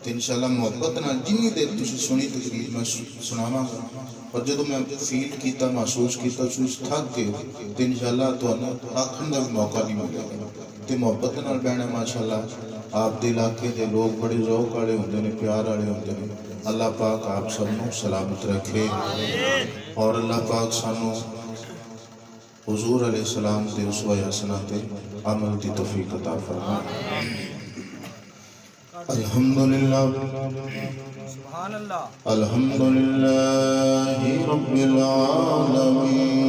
تو انشاءاللہ محبت نال جنی دیر تسی سنی تقریر میں سناواں گا، اور جدو میں فیل کیتا محسوس کیتا چوز تھک گئے تو انشاءاللہ تو آکھن دا بھی موقع نہیں ملے گا۔ تو محبت نال بہنا ماشاءاللہ آپ دے علاقے دے لوگ بڑے ذوق والے ہوندے نے، پیار والے ہوندے نے۔ اللہ پاک آپ سب نو سلامت رکھے، اور اللہ پاک سانو حضور علیہ السلام دے اسوہ حسنہ تے عمل دی توفیق عطا فرمائے۔ الحمدللہ الحمدللہ رب العالمین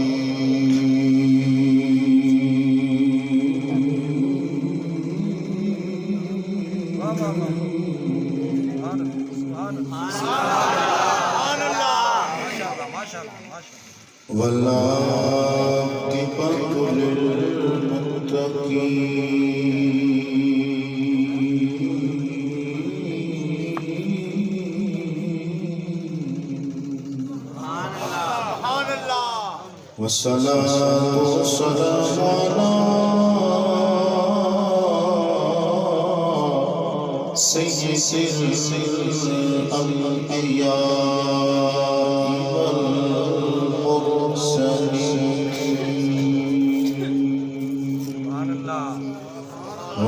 والعاقبۃ للمتقین والصلاة والسلام على سيد الأنبياء والمرسلين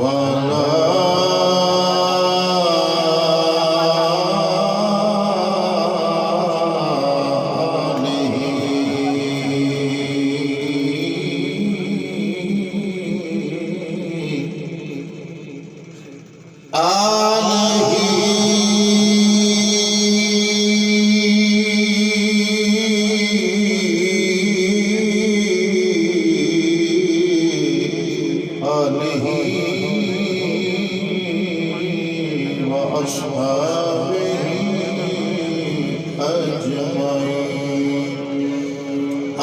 وعلى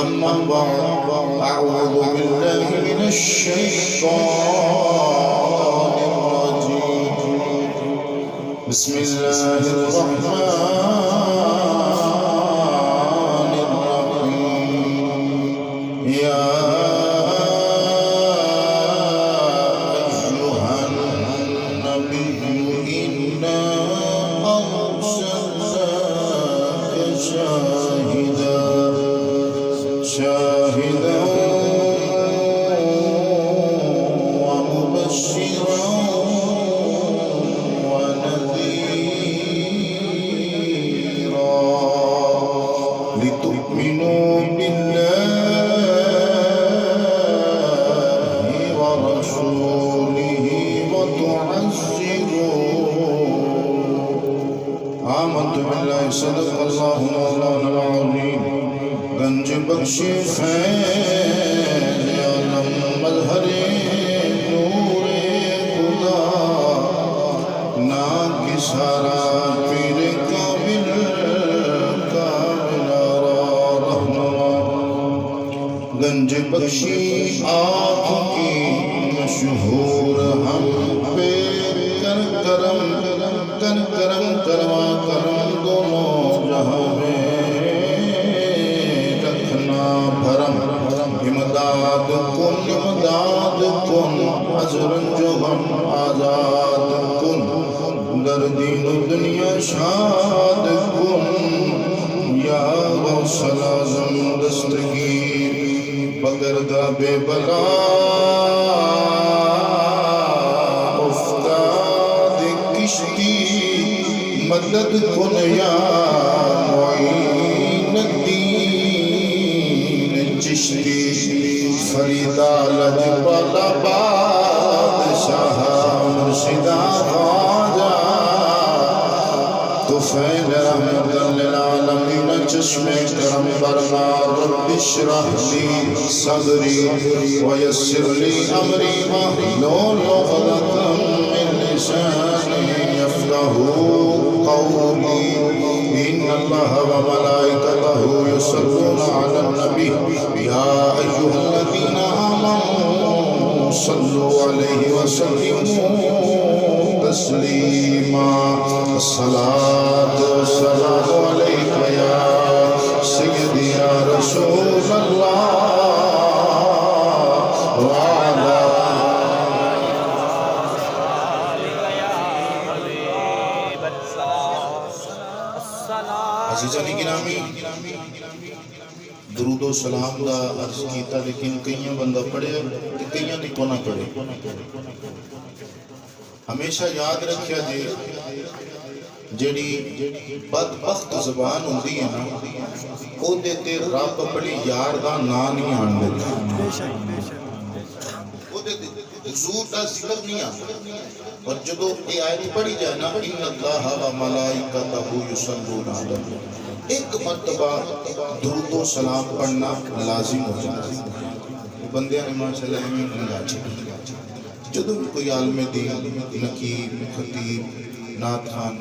أما بعد أعوذ بالله من الشيطان الرجيم بسم الله الرحمن الرحيم يا أيها النبي إنا أرسلناك شاهدا ومبشرا ونذيرا لتؤمنوا بالله ورسوله وتعزروه آمنت بالله صدق الله مولانا العظيم گنج بخشی فیض عالم مظہر نور خدا نا کی سارا پیر کامل رہنما گنج بخشی آپ کی مشہور ہم پہ کر کرم کرما کرم دونوں جہاں میں امداد کن حضرن جو ہم آزاد کن در دین و دنیا شاد کن یا غوث العظم دستگیر بگردہ بے بلا افتاد کشتی مدد کن یا معین الدین چشتی فریدہ لجبال بادشاہ مرشدہ خواجہ طفیل رحمت للعالمین چشم کرم برما رب اشرح لی صدری ویسر لی امری واحلل عقدۃ من لسانی یفقهوا قولی ان اللہ وملائکتہ یصلون علی النبی یا ایھا الذین آمنوا صلوا علیہ وسلموا تسلیما الصلاة والسلام علیک یا سیدی یا رسول اللہ وعلا عزیزان گرامی درود و سلام دا عرض کیتا لیکن کئیاں بندہ پڑھے تے کئیاں نے کو نہ پڑھے. ہمیشہ یاد رکھیا جے جیڑی بدبخت زبان ہوندی ہے نا او دے تے رب اپنی یار دا نام نہیں آن دیتا. او دے تے حضور دا ذکر نہیں آتا. اور جدو یہ آیت پڑھی جائے نا ان اللہ و ملائکتہ یصلون علی النبی، ایک مرتبہ درود و سلام پڑھنا لازم ہو جاتا ہے. بندے نے ماشاءاللہ ہمیں نگا چکی جدو بھی کوئی عالم دین نقیب خطیب نعت خان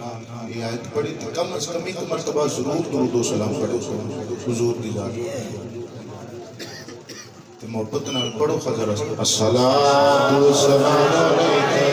یہ آیت پڑھی تو کم از کم ایک مرتبہ ضرور درود و سلام پڑھو حضور دی ذات تے محبت نال پڑھو. خضر الصلاۃ والسلام علیکہ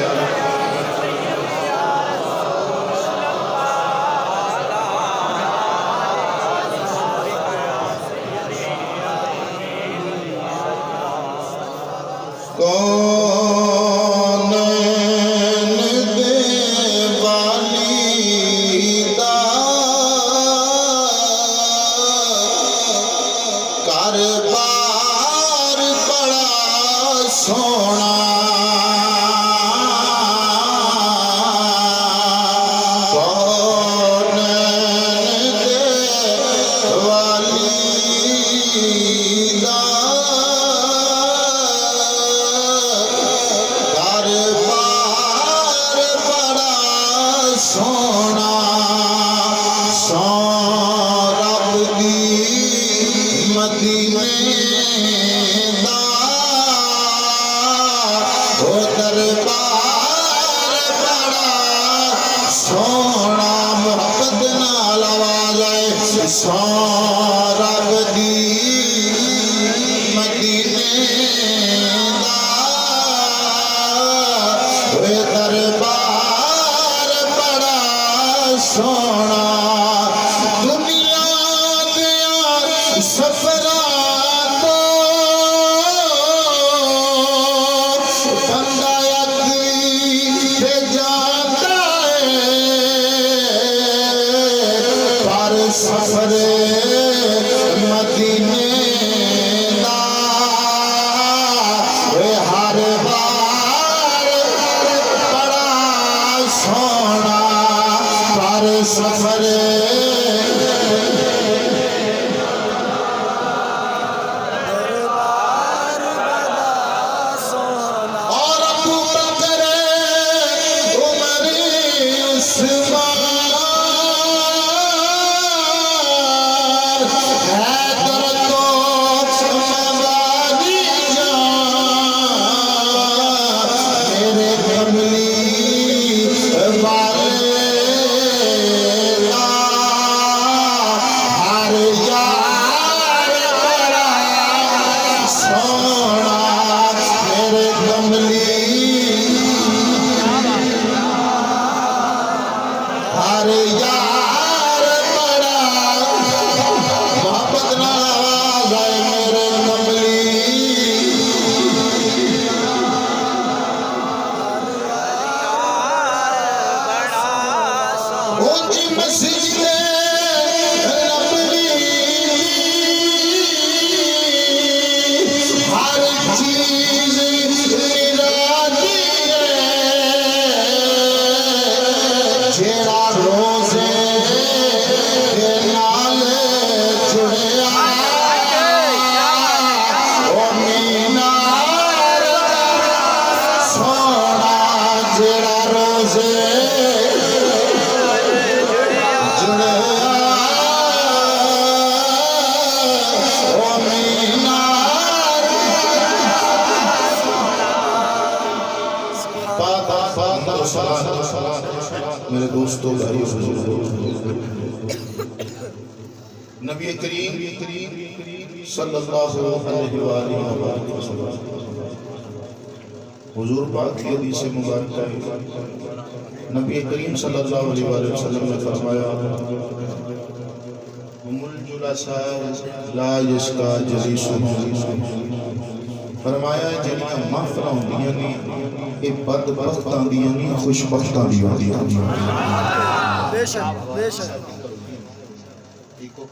میرے دوستو بھائی نبی کریم صلی اللہ علیہ وآلہ وسلم حضور پاک کی حدیث مبارکہ ہے. نبی کریم صلی اللہ علیہ وآلہ وسلم نے فرمایا ہم الجلساء لا یشکا جلیسہم، فرمایا جنیاں محفلہ ہوندیاں نہیں یہ بدبختاں دیاں نہیں خوشبختاں دیاں.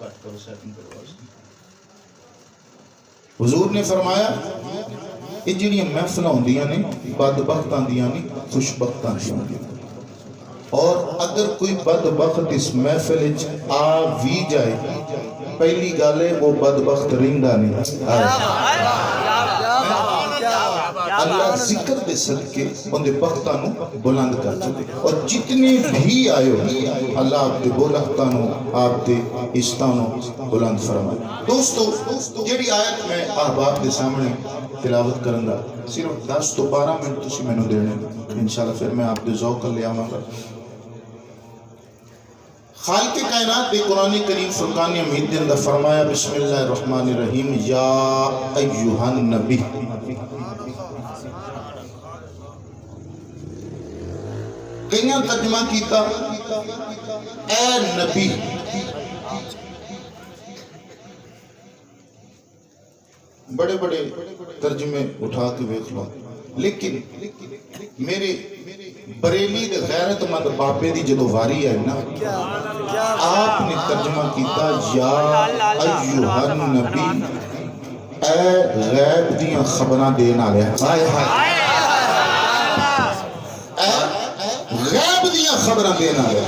کٹ کرو سیٹنگ کرو. حضور نے فرمایا یہ جڑیاں محفل ہوندیاں نے بدبختاں دیاں نہیں خوشبختاں دیاں نے. اور اگر کوئی بدبخت اس محفل وچ آ بھی جائے پہلی گل ہے وہ بدبخت رہندا نہیں. اللہ ذکر دے صدقے ان دے بختاں نو بلند کر چھڈے. اور جتنے بھی آئے ہو اللہ آپ دے بلختاں نو آپ دے عزتاں نو بلند فرمائے. دوستو جڑی آیت میں احباب دے سامنے تلاوت کرن دا صرف 10 تو 12 منٹ تسی مینوں دینے انشاءاللہ پھر میں آپ دے ذوق لے آواں گا. خالق کائنات نے قرآن کریم فرقان حمید دے اندر فرمایا بسم اللہ الرحمن الرحیم یا ایہا النبی. کئیاں ترجمہ کیتا اے نبی. بڑے بڑے ترجمے اٹھا کے دیکھ لو لیکن میرے بریلی دے غیرت مند بابے دی جدو واری ہے نا آپ نے ترجمہ کیتا یا ایہا النبی اے غیب دیاں خبراں دین والے. ہائے ہائے غیب دیاں خبراں دین والے.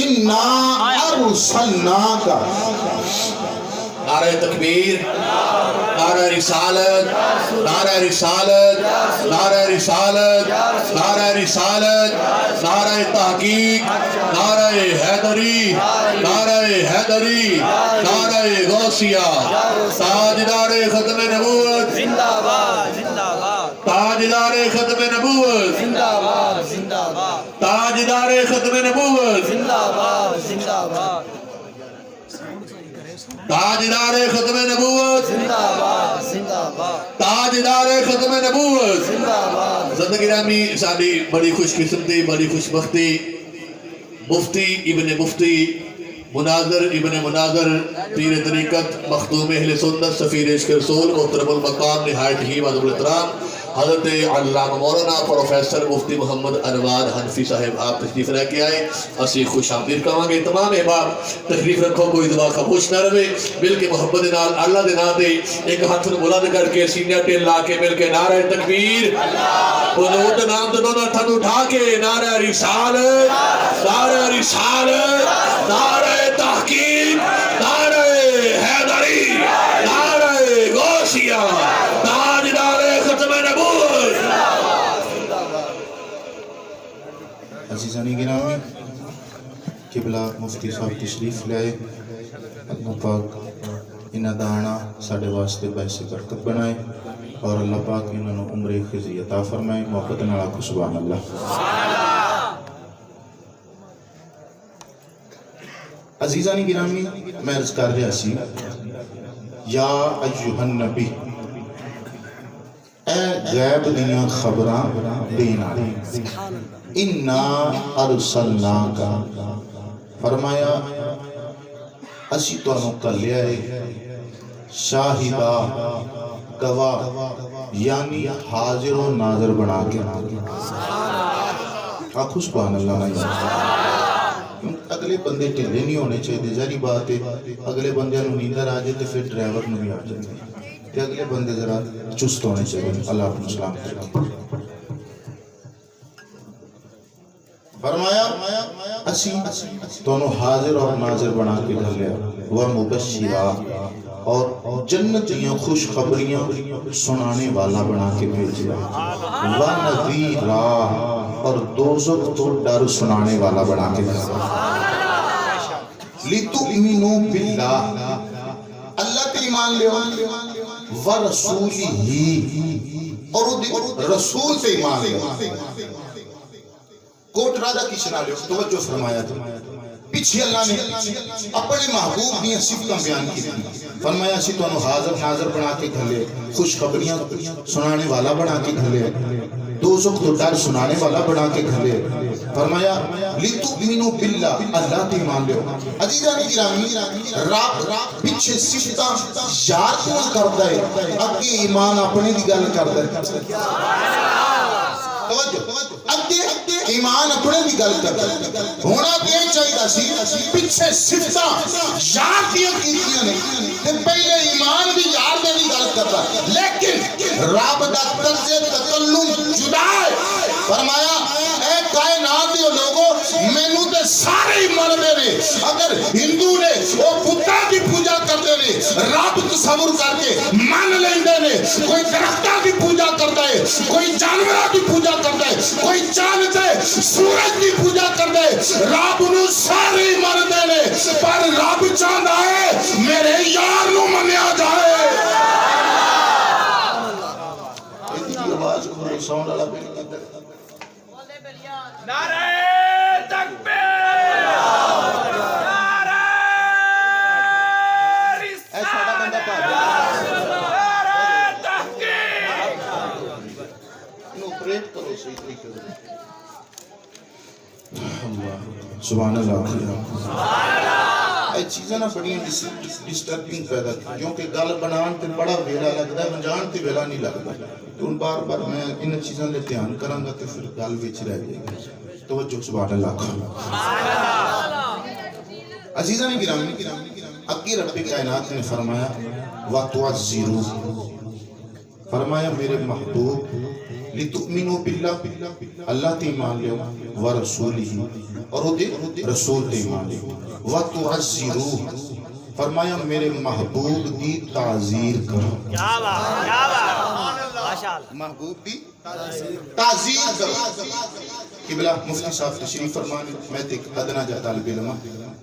انا ارسلناک. نعرہ تکبیر، نعرہ رسالت، نعرہ رسالت، نعرہ رسالت، نعرہ رسالت، نعرہ تحقیق، نعرہ حیدری، نعرہ حیدری، نعرہ غوثیہ. تاجدار ختم نبوت زندہ باد زندہ باد. تاجدار ختم نبوت زندہ باد زندہ باد. تاجدار ختم نبوت زندہ باد زندہ باد. تاجدار ختم نبوت زندہ باد زندہ باد. تاجدار ختم نبوت زندہ باد. زندگی رامی ساری بڑی خوش قسمتی بڑی خوش بختی مفتی ابن مفتی مناظر ابن مناظر پیر طریقت مخدوم اہل سنت سفیر عشق رسول محترم المقام نہایت ہی معذور احترام حضرت علامہ مولانا پروفیسر مفتی محمد انوار حنفی صاحب آپ تشریف رہ کے آئے. اسی خوش آمدید کہاں گے. تمام احباب تشریف رکھو کوئی دعا خاموش نہ رہے بلکہ محبت نال اللہ دے نام دے ایک ہاتھ بلند کر کے سینہ ٹیل لا کے مل کے نعرہ تکبیر حضور دے نام تے دونوں ہاتھ اٹھا کے نعرہ رسالت نعرہ رسالت نعرہ تحقیق نعرہ حیدری نعرہ غوثیہ تاجدار ختم نبوت. عزیزان گرامی قبلہ مفتی صاحب تشریف لائے. اللہ پاک انہاں دا آنا ساڈے واسطے باعث برکت بنائے اور اللہ پاک انہاں نوں عمر خزی عطا فرمائے. محبت نال آکھو سبحان اللہ. عزیزان گرامی میں عرض کر رہا سی یا ایہا النبی اے غیب دیاں خبراں دین والے. انا ارسلناک فرمایا اسی تانوں کلیا ہے شاہدہ گواہ یعنی حاضر و ناظر بنا کے. آخو سبحان اللہ. اگلے بندے ٹھلے نہیں ہونے چاہیے. ظاہری بات ہے اگلے بندے نوں نیندر آ جائے تو پھر ڈرائیور نوں بھی آ جائے. اگلے بندے ذرا چست ہونے چاہیے. اللہ اپنے سلام کرے. فرمایا اسی دونوں حاضر اور ناظر بنا کے ڈھلیا ومبشرا اور جنت دیاں خوش خبریاں سنانے والا بنا کے بھیجیا ونذیرا اور دوزخ تو ڈر سنانے والا بنا کے بھیجیا. لتؤمنوا باللہ اللہ تے ایمان لے ورسولہ اور رسول تے ایمان لے. کوٹ راجہ کی شنا لے توجہ فرمایا تھا. پیچھے اللہ نے اپنے محبوب دیاں صفتاں بیان کی فرمایا اسی تو حاضر ناظر بنا کے گھلے خوشخبریاں سنانے والا بنا کے گھلے دوزخ تو ڈر سنانے والا بنا کے گھلے. فرمایا لتؤمنوا باللہ اللہ تے ایمان لے. عزیزان گرامی رب پیچھے صفتاں یاد نہ کردا ہے اگے ایمان اپنے دی گل کردا ہے. اگے ایمان اپنے بھی گل کرتا ہونا بھی چاہیے سی پیچھے صفتاں یار دیاں کیتیاں نے تے پہلے ایمان بھی یار دے بھی گل کرتا لیکن رب دا طرز تکلم جدا ہے فرمایا اے کائنات دے لوگوں مینوں تے سارے ہی منتے نے اگر ہندو نے وہ بتاں دی پوجا کرتے نے رب تصور کر کے من لیندے نے کوئی درختاں دی پوجا کرتا ہے کوئی جانوراں دی پوجا کرتا ہے کوئی چاند تے سورج دی پوجا کرتا ہے رب نو سارے ہی منتے نے پر رب چاہندا ہے میرے یار نو منیا جائے آواز کو ساؤنڈ والا نعرہ تکبیر نعرہ رسالت نعرہ تحقیق نو پریٹ کرو صحیح طریقے سے سبحان اللہ اے چیزیں نہ بڑی ڈسٹربنگ پیدا کی کیونکہ گل بنان تے بڑا ویلا لگتا ہے بنجان تے ویلا نہیں لگتا تو ان بار بار میں ان چیزیں لے دھیان کراں گا تے پھر گل وچ رہ جائے گی توجہ سبحان اللہ عزیزان گرامی اگے رب کائنات نے فرمایا وَتُعَزِّرُوا فرمایا میرے محبوب لِتُؤْمِنُوا بِاللَّهِ اللہ تے ایمان لے وَرَسُولِهِ اور وہ رسول تے ایمان لے وَتُعَزِّرُوا فرمایا میرے محبوب دی تعزیر کرو کیا بات ماشاءاللہ محبوب دی تعزیر کرو قبلہ مفتی صاحب تشریف فرمانے میں ایک ادنا جا طالب علم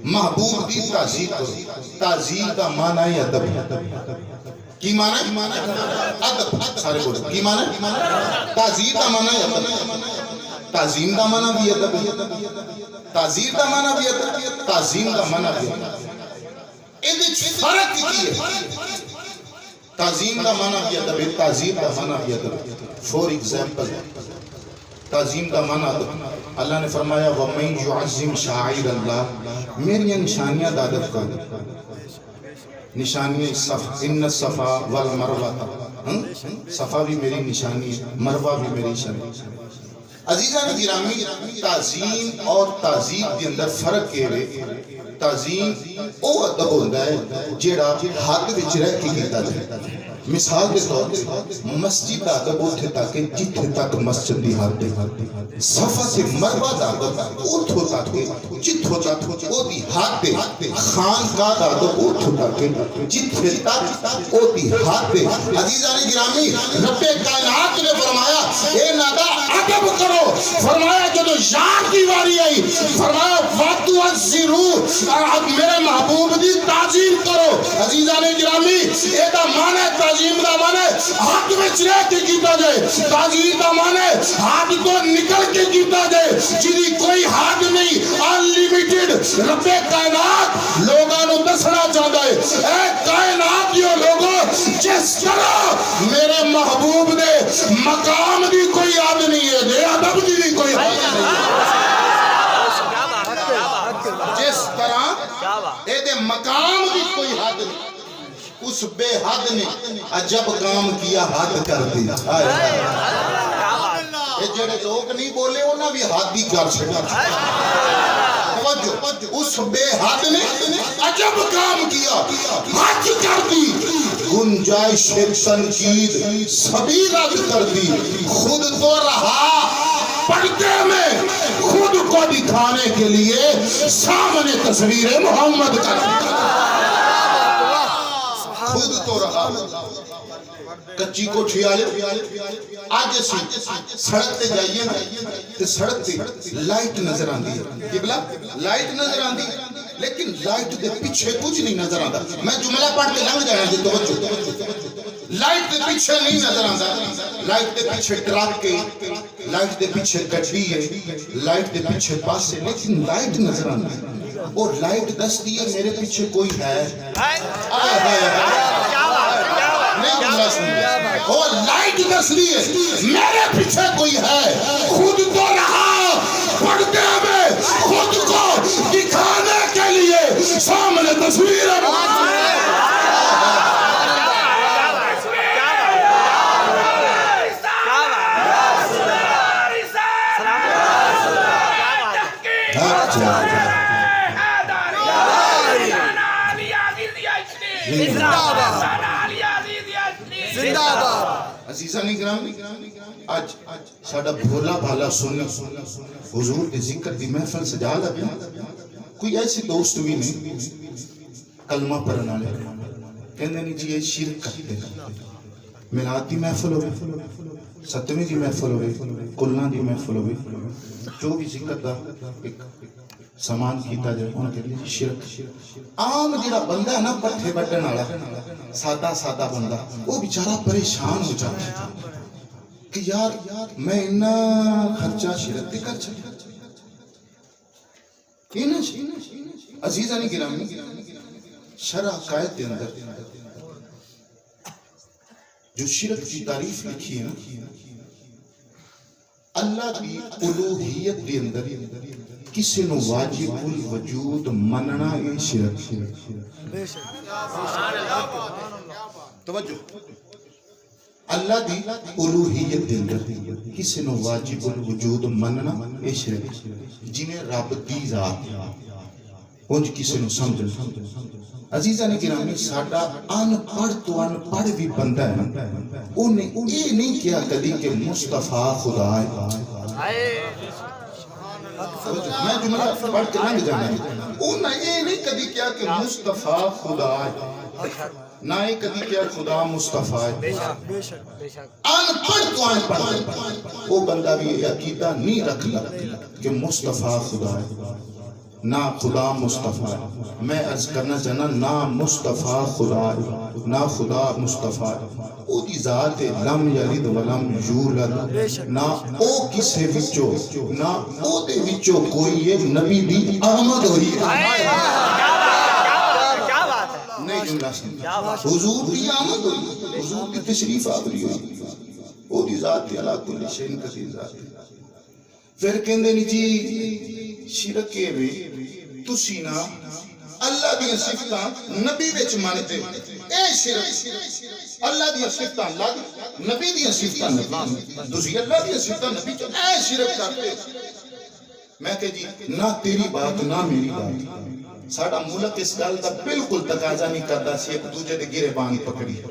محبوب دی تعزیر کرو تعزیر کا معنی ہے ادب کی معنی ادب سارے بولے کی معنی تعزیر کا معنی ہے ادب تعظیم کا معنی بھی ادب تعزیر کا معنی بھی ادب تعظیم کا معنی بھی ادب فرق کی ہے تعظیم کا معنی بھی ادب تعزیر کا معنی بھی ادب فور ایگزامپل تعظیم کا معنی ادب اللہ نے فرمایا وَمَن يُعَظِّمْ شَعَائِرَ اللَّهِ میری نشانیاں ادب کا نشانی ان الصفا والمروہ صفا بھی میری نشانی ہے مروہ بھی میری نشانی عزیزان گرامی تعظیم اور تعظیم کے اندر فرق کے لئے تعظیم او ادب ہوتا ہے جیڑا حد وچ رہ کے کیتا جائے مثال کے طور پر مسجد ادب اٹھے تاکہ جتھے تک مسجد دی حد صفا سے مروہ ادب اٹھو تاکہ جتھو تک او دی حد خان کا ادب اٹھو تاکہ جتھے تک او دی حد عزیزان گرامی رب کائنات نے فرمایا اے نادا ادب کرو فرمایا جو یار کی واری آئی فرمایا وَتُعَزِّرُوا میرے محبوب دی تعظیم کرو عزیزان گرامی اے دا معنی تعظیم دا معنی حد وچ رہ کے کیتا جائے تعظیم دا معنی حد تو نکل کے کیتا جائے جدی کوئی حد نہیں انلیمیٹڈ رب کائنات لوگاں نو دسنا چاہتا ہے اے کائنات دیو لوگوں جس طرح میرے محبوب دے مقام دی کوئی حد نہیں ہے دے ادب دی بھی کوئی حد نہیں ہے جس طرح اے دے مقام دی کوئی حد نہیں اس بے حد نے عجب کام کیا حد کر دی یہ جڑے لوگ نہیں بولے انہاں بھی حد ہی کر چھڑا اس بے حد نے عجب کام کیا حد کر دی گنجائش تنقید سبھی رد کر دی خود تو رہا پردے میں خود کو دکھانے کے لیے سامنے تصویر محمد کر دی خود تو رہا کچی کوٹھی آلے آج اسی سڑک تے جائیے تے سڑک تے لائٹ نظر آندی ہے قبلہ لائٹ نظر آندی لیکن لائٹ دے پیچھے کچھ نہیں نظر آندا میں جملہ پڑھ کے لنگ جانا دے توجہ لائٹ دے پیچھے نہیں نظر آندا لائٹ دے پیچھے ٹرک ہے لائٹ دے پیچھے گڈی ہے لائٹ دے پیچھے بس ہے لیکن لائٹ نظر آندی اور لائٹ دستی ہے میرے پیچھے کوئی ہے وہ لائٹ دستی ہے میرے پیچھے کوئی ہے خود تو رہا پردے میں خود کو دکھانے کے لیے سامنے تصویر عزیزاں کرام اج ساڈا بھولا بھالا سننا حضور دے ذکر دی محفل سجا دا پیا کوئی ایسے دوست بھی نہیں کلمہ پڑھن والے کہندے نہیں جی یہ شرک کرتے میلاد دی محفل ہوے ستویں دی محفل ہوے کلاں دی محفل ہوے جو بھی ذکر دا ایک سامان کیتا جائے انہاں کہندے جی شرک عام جڑا بندہ ہے نا پٹھے بٹن والا سادہ سادہ بندہ وہ بیچارہ پریشان ہو جاتا ہے کہ یار میں اتنا خرچہ شرک تے کر چکا عزیزاں گرامی شرع قائد کے اندر جو شرک کی تعریف لکھی ہے اللہ کی الوہیت کے اندر کسی نو واجب الوجود مننا یہ شرک توجہ اللہ دی الوہیت دے اندر کسی نو واجب الوجود مننا یہ شرک جنہیں رب دی ذات اونج کسی نو سمجھ عزیزاں گرامی ساڈا ان پڑھ تو ان پڑھ بھی بندہ ہے انہیں یہ نہیں کیا کدی کہ مصطفیٰ خدا ہے میں جملہ پڑھ کے لنگ جانا ہے انہیں یہ نہیں کدی کیا کہ مصطفیٰ خدا ہے نہ ہی کدی کیا خدا مصطفیٰ ہے ان پڑھ تو ان پڑھ وہ بندہ بھی عقیدہ نہیں رکھتا کہ مصطفیٰ خدا ہے نہ خدا مصطفیٰ ہے میں عرض کرنا چاہنا نہ مصطفیٰ خدا ہے نہ خدا مصطفیٰ ہے او دی ذات لم یلد ولم یولد نہ او کسے وچو نہ او دے وچو کوئی یہ نبی دی آمد ہوئی نہیں جملہ سمجھا حضور دی آمد ہوئی حضور دی تشریف آوری ہوئی او دی ذات علا کل شیء قدیر ذات پھر کہندے نہیں جی شرک ہے بھی تسی نا اللہ دی صفتاں نبی وچ مانتے اے شرک اللہ دی صفتاں اللہ نبی دی صفتاں نبی تسی اللہ دی صفتاں نبی چ اے شرک کرتے میں کہ جی نہ تیری بات نہ میری بات ساڈا ملک اس گل دا بالکل تقاضا نہیں کردا سی ایک دوجے دے گریبان پکڑی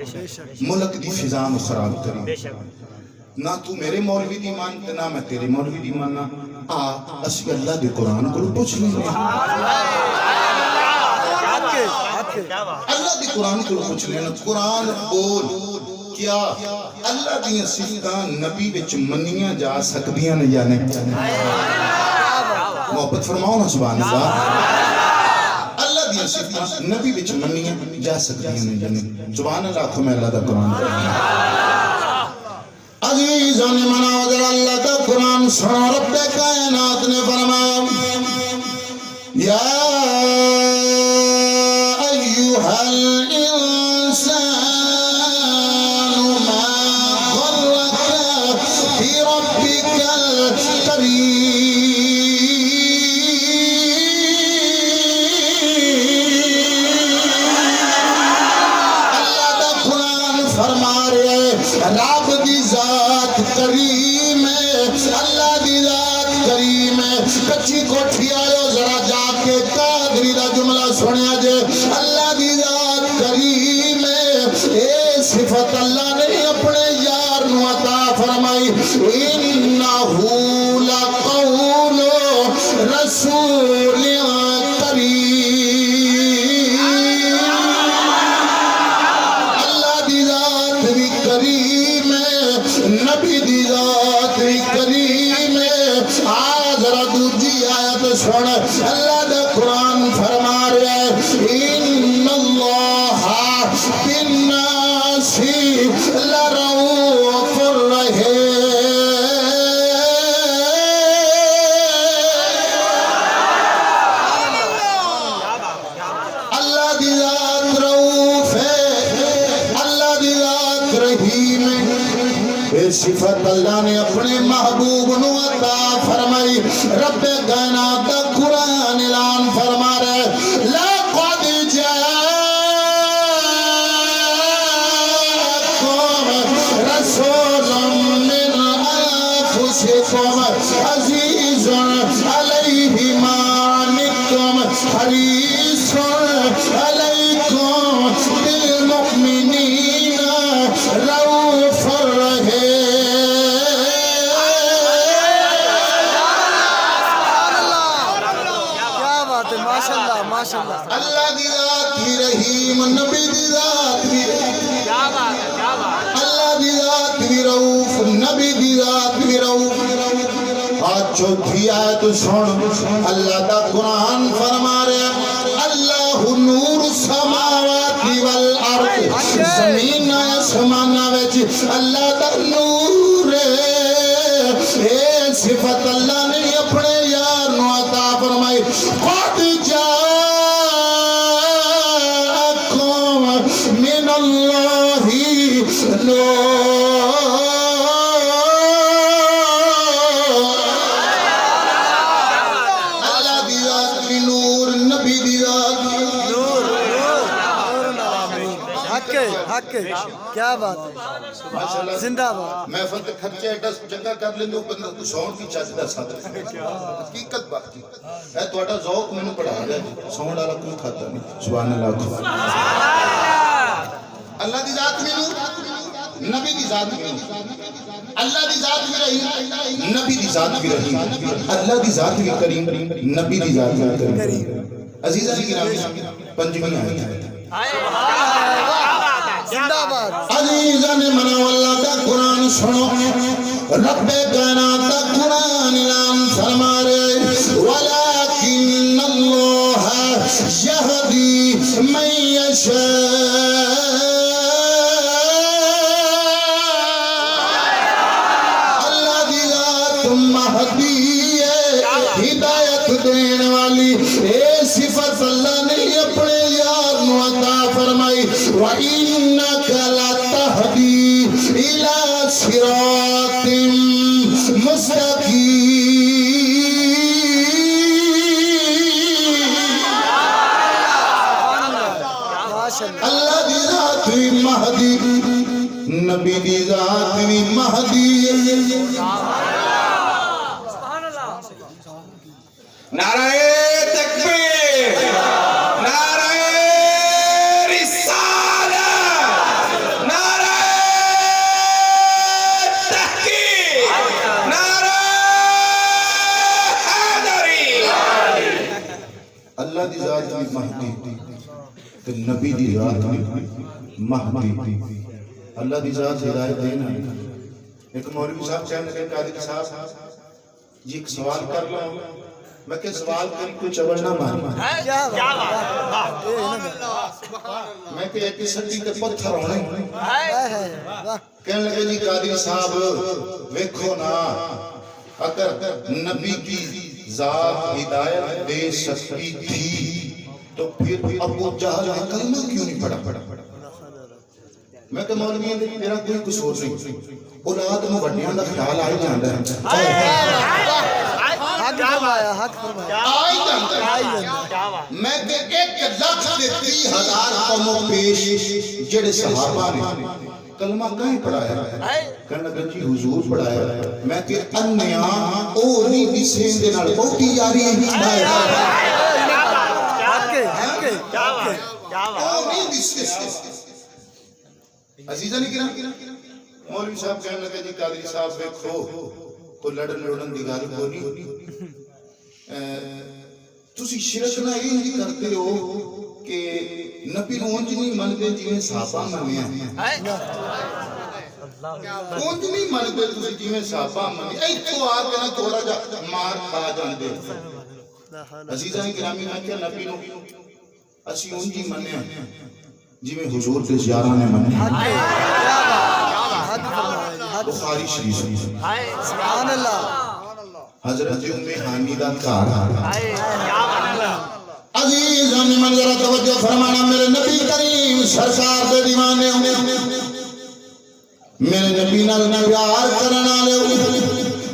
ملک دی فضا نو خراب کری نہ تو میرے مولوی دی مانتے نہ میں تیرے مولوی دی ماننا اسی اللہ دی قرآن کو پوچھ لیں اللہ دی قرآن کو پوچھ لیں قرآن بول کیا اللہ دی صفتاں نبی وچ منیاں جا سکدیاں نے یا نہیں محبت فرماؤ نا سبحان اللہ اللہ دی صفتاں نبی وچ منیاں جا سکدیاں نے یا نہیں سبحان اللہ آنکھوں میں اللہ دا قرآن عزیزان مناظر اللہ کا قرآن سنو رب کائنات نے فرمایا یا ایوہا الانسان ما غرک بربک الکریم اللہ کا قرآن فرما رہے رب دی ذات کریم ہے اللہ دی ذات کریم ہے کچھی کوٹھی آئے ذرا جا کے قادری دا جملہ سنیا جے اللہ دی ذات کریم ہے اے صفت اللہ نے اپنے یار نو عطا فرمائی انہو لقول رسول کریم اللہ دی ذات بھی کریم ہے نبی دی ذات بھی کریم ہے ذرا دوجی آیت سن اللہ دا قرآن فرما رہا ہے ان اللہ بالناس لرؤوف رحیم اللہ دی ذات رؤوف ہے اللہ دی ذات رحیم ہے یہ صفت اللہ نے اپنے محبوب نو عطا فرمائی رب کائنات کا قرآن اعلان فرما رہے لقد جاءکم رسول من انفسکم عزیز علیہ ما ماشاءاللہ ماشاءاللہ اللہ دی ذات بھی رحیم نبی دی ذات بھی کیا بات ہے کیا بات اللہ دی ذات بھی رؤوف نبی دی ذات بھی رؤوف آج چوتھی آیت سن اللہ دا قرآن فرما رہے اللہ نور السماوات والارض زمین آسمانہ وچ اللہ دا نور اے صفت اللہ نے اپنے یار نو عطا فرمائی قد جاءکم من اللہ نور حق ہے کیا بات ہے زندہ باد محفل تے خرچے ایڈا چنگا کر لیندے بندہ کو سون کی چج دا ساتھ حقیقت بات ہے اے تہاڈا ذوق مینوں پڑھا رہا ہے سون والا کوئی کھاتا نہیں سبحان اللہ اللہ دی ذات میں نبی دی ذات میں اللہ دی ذات بھی رہی نبی دی ذات بھی رہی اللہ دی ذات بھی کریم نبی دی ذات بھی کریم عزیزہ کی گرامی پنجویں آیت زندہ باد عزیزہ نے منو اللہ کا قرآن سنو رب کائنات کا قرآن اعلان فرما رہے ولیکن اللہ یہدی من یشاء اللہ دی ذات مہدی ہے ہدایت دینے والی اے صفت اللہ نے اپنے یار نو عطا فرمائی وَإِنَّكَ لَتَهْدِي إِلَى صِرَاطٍ مستقیم اللہ دی ذات بھی مہدی نبی دی ذات بھی مہدی نعرہ تکبیر نعرہ رسالت نعرہ تحقیق نعرہ حیدری اللہ دی ذات بھی مہدی تے نبی دی ذات بھی مہدی اللہ دی ذات ہدایت دینا ایک مولوی صاحب کہنے لگے قادری صاحب جی ایک سوال کر لوں میں کہ سوال کری کوئی چبڑ نہ ماری کیا بات میں کہ ایک سٹی تے پتھر ہونے ہے کہنے لگے جی قادری صاحب ویکھو نا اگر نبی کی ذات ہدایت دے سکتی تھی تو پھر ابو جہل نے کلمہ کیوں نہیں پڑھا میں کہ مولوی میرا کوئی قصور نہیں اولاد میں وڈیاں دا خیال آئی جاندا ہے حق فرمایا آئی جاندا ہے میں کہ 1,30,000 قوموں پیش جڑے صحابہ نے کلمہ کہیں پڑھایا کہنے لگا جی حضور پڑھایا میں کہ انیا او نہیں دسیں دے نال بہتی یاری ہے او نہیں دسیں عزیزہ نہیں کرا مولوی صاحب کہنے لگا جی قادری صاحب دیکھو تو لڑن دی گل کوئی نہیں تسی شرک نہ یہ کرتے ہو کہ نبی نو اونج نہیں مانتے جویں صحابہ منیا اونج نہیں مانتے تسی جویں صحابہ منیا ایتھوں آ کے نہ تھوڑا جا مار کھا جاندے عزیزاں گرامی میں کیا نبی نو اسی اونج ہی منیا جویں حضور دے یاراں نے منیا بخاری شریف سبحان اللہ حضرت ام ہانی دا گھر عزیزان منظر توجہ فرمانا میرے نبی کریم سرکار دے دیوانے میرے نبی نال پیار کرنا لے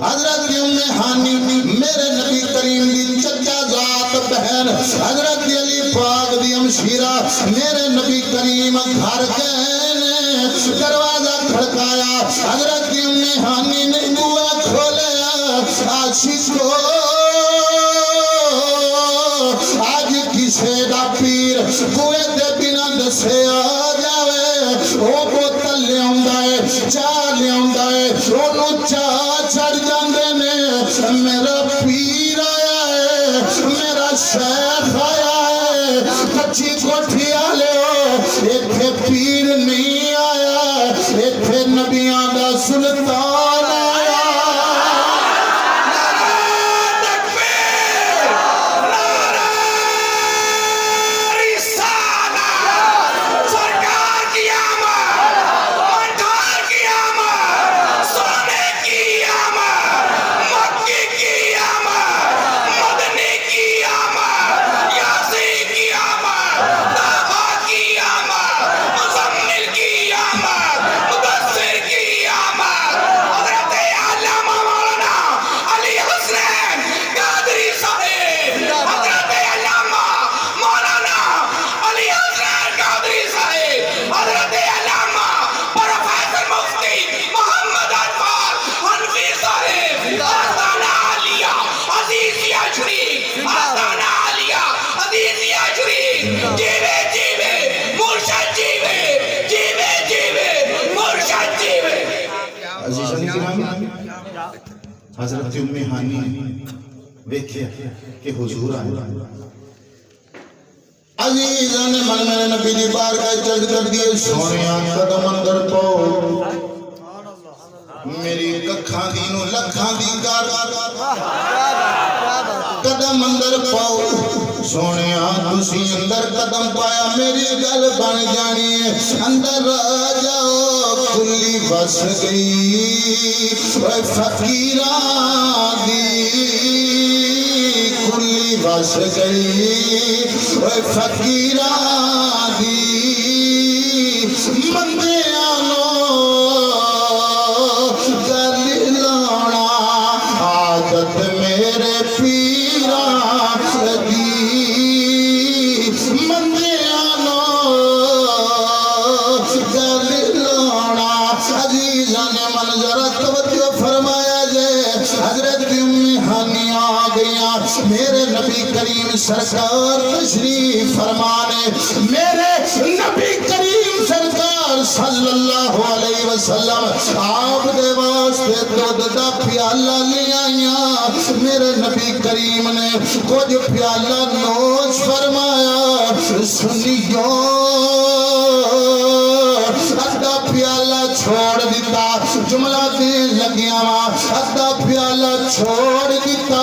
حضرت ام ہانی میرے نبی کریم دی چچا ذات بہن حضرت علی پاک دی ہمشیرہ میرے نبی کریم گھر گئے دروازہ کھڑکایا حضرت ام ہانی نے بوا کھولیا عاشقو آج کسے دا پیر بوئے دے بنا دسے آ جاوے او بوتل لے آندائے چاہ لے آندائے انہوں چاہ چڑھ جاندے نے میرا پیر آیا ہے میرا شیخ آیا ہے کچھی کوٹھی والے ایتھے پیر نہیں آیا ایتھے نبیاں دا سلطان آیا حضرت ام ہانی دیکھیا کہ حضور آئے عزیزاں نے من میرے نبی دی بارگاہ چل کر دیے سونیا قدم اندر پاؤ میری ککھاں دی نو لکھاں دی کر قدم اندر پاؤ سونیا تسی اندر قدم پایا میری گل بن جانی ہے اندر آ جاؤ کھلی بس گئی اے فقیراں دی کھلی بس گئی اے فقیراں دی مندیاں نو گل لانا عادت میرے پیراں دی مندیاں نو گل لانا عزیزاں نے منظر توجہ فرمایا جے حضرت ام ہانی آ گئیاں میرے نبی کریم سرکار تشریف فرمانے میرے نبی کریم سرکار صلی اللہ علیہ وسلم آپ دے واسطے دودھ دا پیالہ لے آئیاں میرے نبی کریم نے کچھ پیالہ نوش فرمایا سنیو ادھا پیالہ چھوڑ دیتا جملہ دین لگیاں ادھا پیالہ چھوڑ دیتا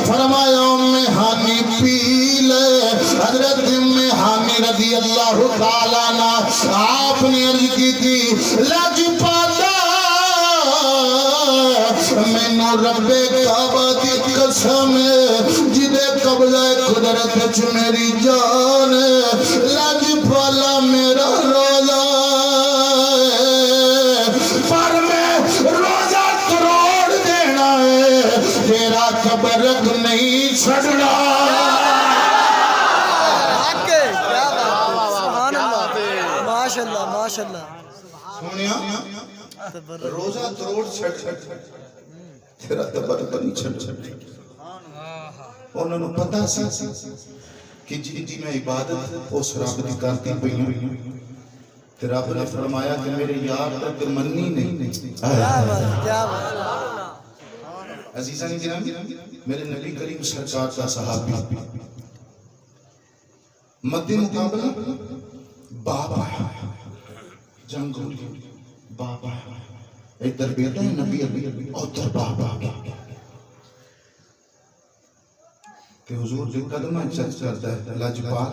فرمایا ام ہانی پی لے حضرت ام ہانی رضی اللہ تعالیٰ عنہ آپ نے عرض کی تھی لاجپالا مینو رب کعبہ دی قسم جدے قبضہ قدرت وچ میری جان لاجپالا میرا روزہ پر میں روزہ توڑ دینا ہے تیرا قبرک نہیں چھڑنا ماشاءاللہ سونیا روزہ تروڑ چھڑ تیرا تبرک نہیں چھڑ انہوں نے پتا سی کہ جی میں عبادت اس رب دی کرتی پئی ہوں تے رب نے فرمایا کہ میرے یار تک مننی نہیں کیا بات عزیزاں گرامی میرے نبی کریم سرکار کا صحابی مدی مقابلہ بابا جنگ ہوئی بابا ادھر بیٹا ہے نبی ابھی ادھر بابا کہ حضور جو قدمہ چل کرتا ہے لاجپال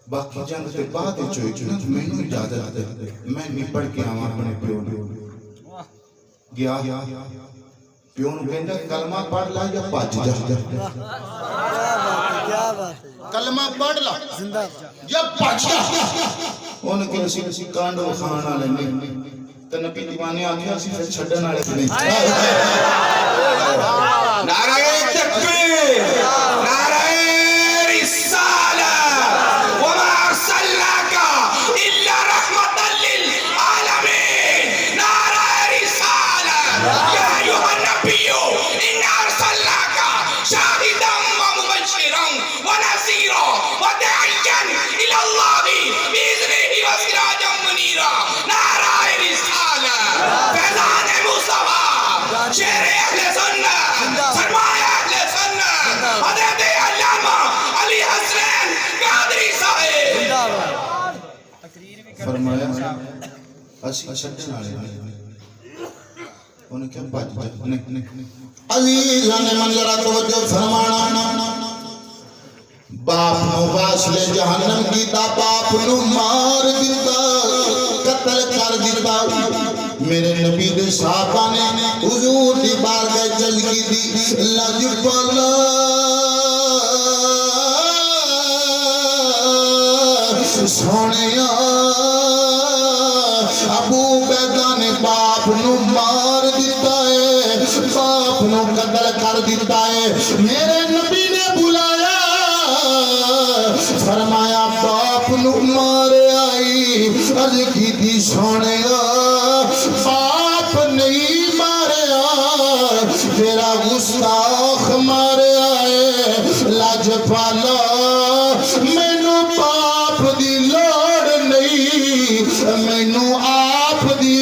باقی جنگ تے بعد چوئی چوئی میں نے اجازت دے میں نپڑ کے آواں اپنے پیو نے گیا پیو نے کہندا کلمہ پڑھ لا یا بچ جا کیا بات کلمہ پڑھ لا زندہ یا بچ جا ان کے اسی کانڈو خان والے نے تے نبی دیوانے آکھیا اسی پھر چھڈن والے نہیں نعرہ تکبیر نعرہ رسالہ وما ارسلناک الا رحمتا للعالمین نعرہ رسالہ یا ایھا النبی انا ارسلناک شاہدا ومبشرا ونذیرا وداعیا الی اللہ باذنہ وسراجا منیرا نعرہ رسالہ فیضان مصطفی شیر اہل سنت فرمایا فرمایا اسی چھڈن والے نہیں انہیں کیا بچ نہیں عزیزاں نے منظرہ توجہ فرمانا باپ نو واسلے جہنم کیتا باپ نو مار دیتا قتل کر دیتا میرے نبی دے صحابہ نے حضور دی بارگاہ چل کی دی لاجپالا سونیا ابو بیدا نے باپ نو مار دیتا ہے باپ نو قتل کر دیتا ہے میرے نبی نے بلایا فرمایا باپ نو مارے آئی عرض کی دی سونے باپ نہیں ماریا تیرا گستاخ مارے آئے لاجپالا مینو باپ دی لوڑ نہیں مینو آپ دی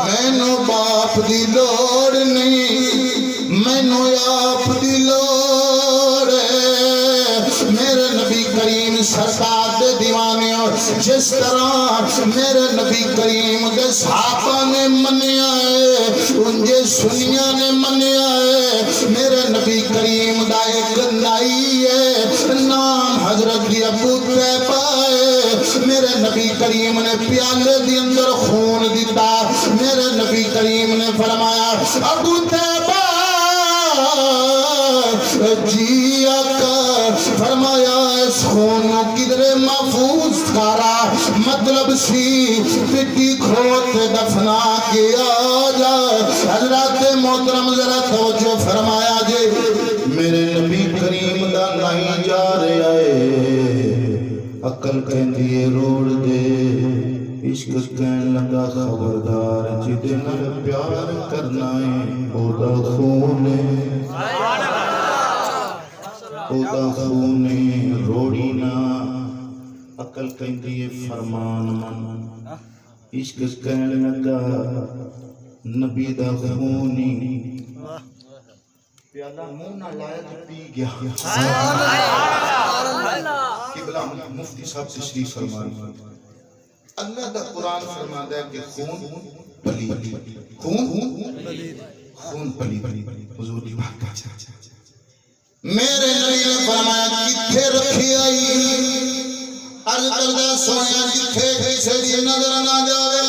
مینو باپ دی لوڑ نہیں مینو آپ دی لوڑ میرے نبی کریم سرکار دے دیوانے جس طرح میرے نبی کریم دے صحابہ نے منیا ہے انجے سنیا نے منیا ہے میرے نبی کریم دا ایک نائی ہے نام حضرت دی ابو طیبہ ہے میرے نبی کریم نے پیالے دی اندر خون دیتا میرے نبی کریم نے فرمایا ابو طیبہ جی آقا فرمایا اس خون کدرے محفوظ کارا مطلب سی پٹی کھوت دفنا کیا جا حضرات محترم ذرا توجہ فرمایا جے میرے نبی کریم دا نہیں جا رہا ہے عقل کہندی ہے روڑ دے عشق کہن لگا خبردار جدے نال پیار کرنا ہے او دا خون ہے او دا خون ہے روڑی نا عقل کہندی ہے فرمان من عشق کہن لگا نبی دا خونی پیالہ منہ نہ لایا تو پی گیا قبلہ مفتی صاحب تشریف فرمائے اللہ دا قرآن فرماتا ہے کہ خون پلید خون پلید حضور کی بات کا میرے نبی نے فرمایا کتھے رکھی آئی عرض کردہ سویا جتھے کسے دی نظر نہ جاوے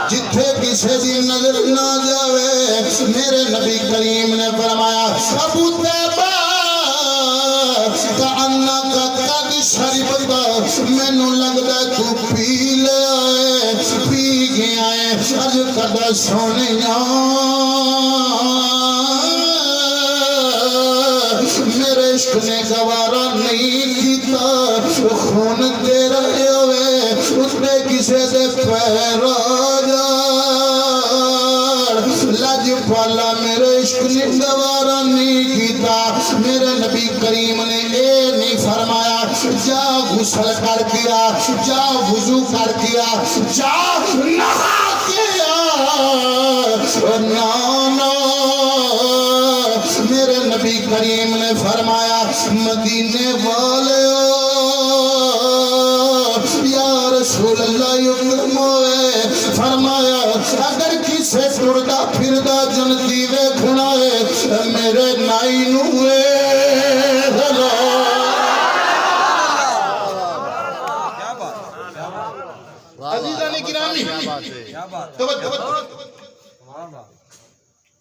جتھے کسے دی نظر نہ جاوے میرے نبی کریم نے فرمایا ابو طیبہ کأنک قد شربتا مینوں لگدا تو پی لے آئے پی گیا ہے عرض کردہ سونیا میرے عشق نے گوارا نہیں کیتا خون تیرا ہوئے اس نے کسے دے پیرا جار لاجپالا میرے عشق نے گوارا نہیں کیتا میرے نبی کریم نے اے نہیں فرمایا جا غسل کر کیا جا وضو کر کیا جا نہا کیا نانا میرے نبی کریم نے فرمایا مدینے والے یا رسول اللہ یکرم ہوئے فرمایا اگر کسے ٹردا پھردا جنتی ویکھنا ہے میرے نائی نوے عزیزان گرامی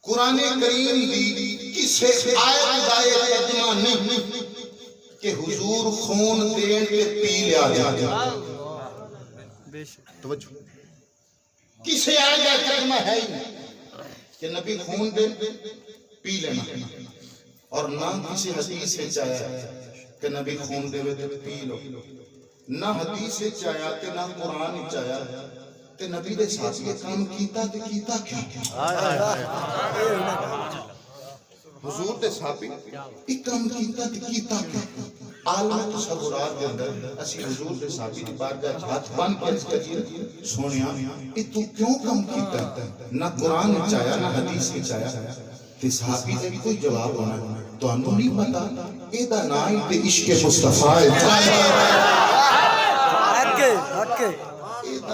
قرآن کریم دی کسے آیت دائے ترجمہ نہیں کہ حضور خون دین کے پی لیا جا توجہ کسے آیت دائے ترجمہ ہے ہی نہیں کہ نبی خون دین پی لینا اور نہ کسی حدیث سے چاہیا کہ نبی خون دے پی لو نہ حدیث سے چاہیا کہ نہ قرآن چاہیا تے نبی دے ساتھ یہ کام کیتا تے کیتا کیا حضور دے ساتھ یہ کام کیتا تے کیتا کیا عالم تصورات دے اندر اسی حضور دے ساتھ دی بارگاہ ہاتھ بن کے اس کجیر سونیا یہ تو کیوں کام کیتا نہ قرآن چاہیا نہ حدیث چاہیا تے صحابی دے کوئی جواب ہونا تو انہوں نہیں پتا ਇਹਦਾ ਨਾਂ ਹੀ ਤੇ ਇਸ਼ਕ ਮੁਸਤਫਾ ਹੈ।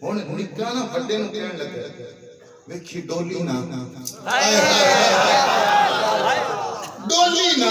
ਹੁਣ ਨਿੱਕਾ ਨਾ ਵੱਡੇ ਨੂੰ ਕਹਿਣ ਲੱਗਾ ਵੇਖੀ ਡੋਲੀ ਨਾ ਡੋਲੀ ਨਾ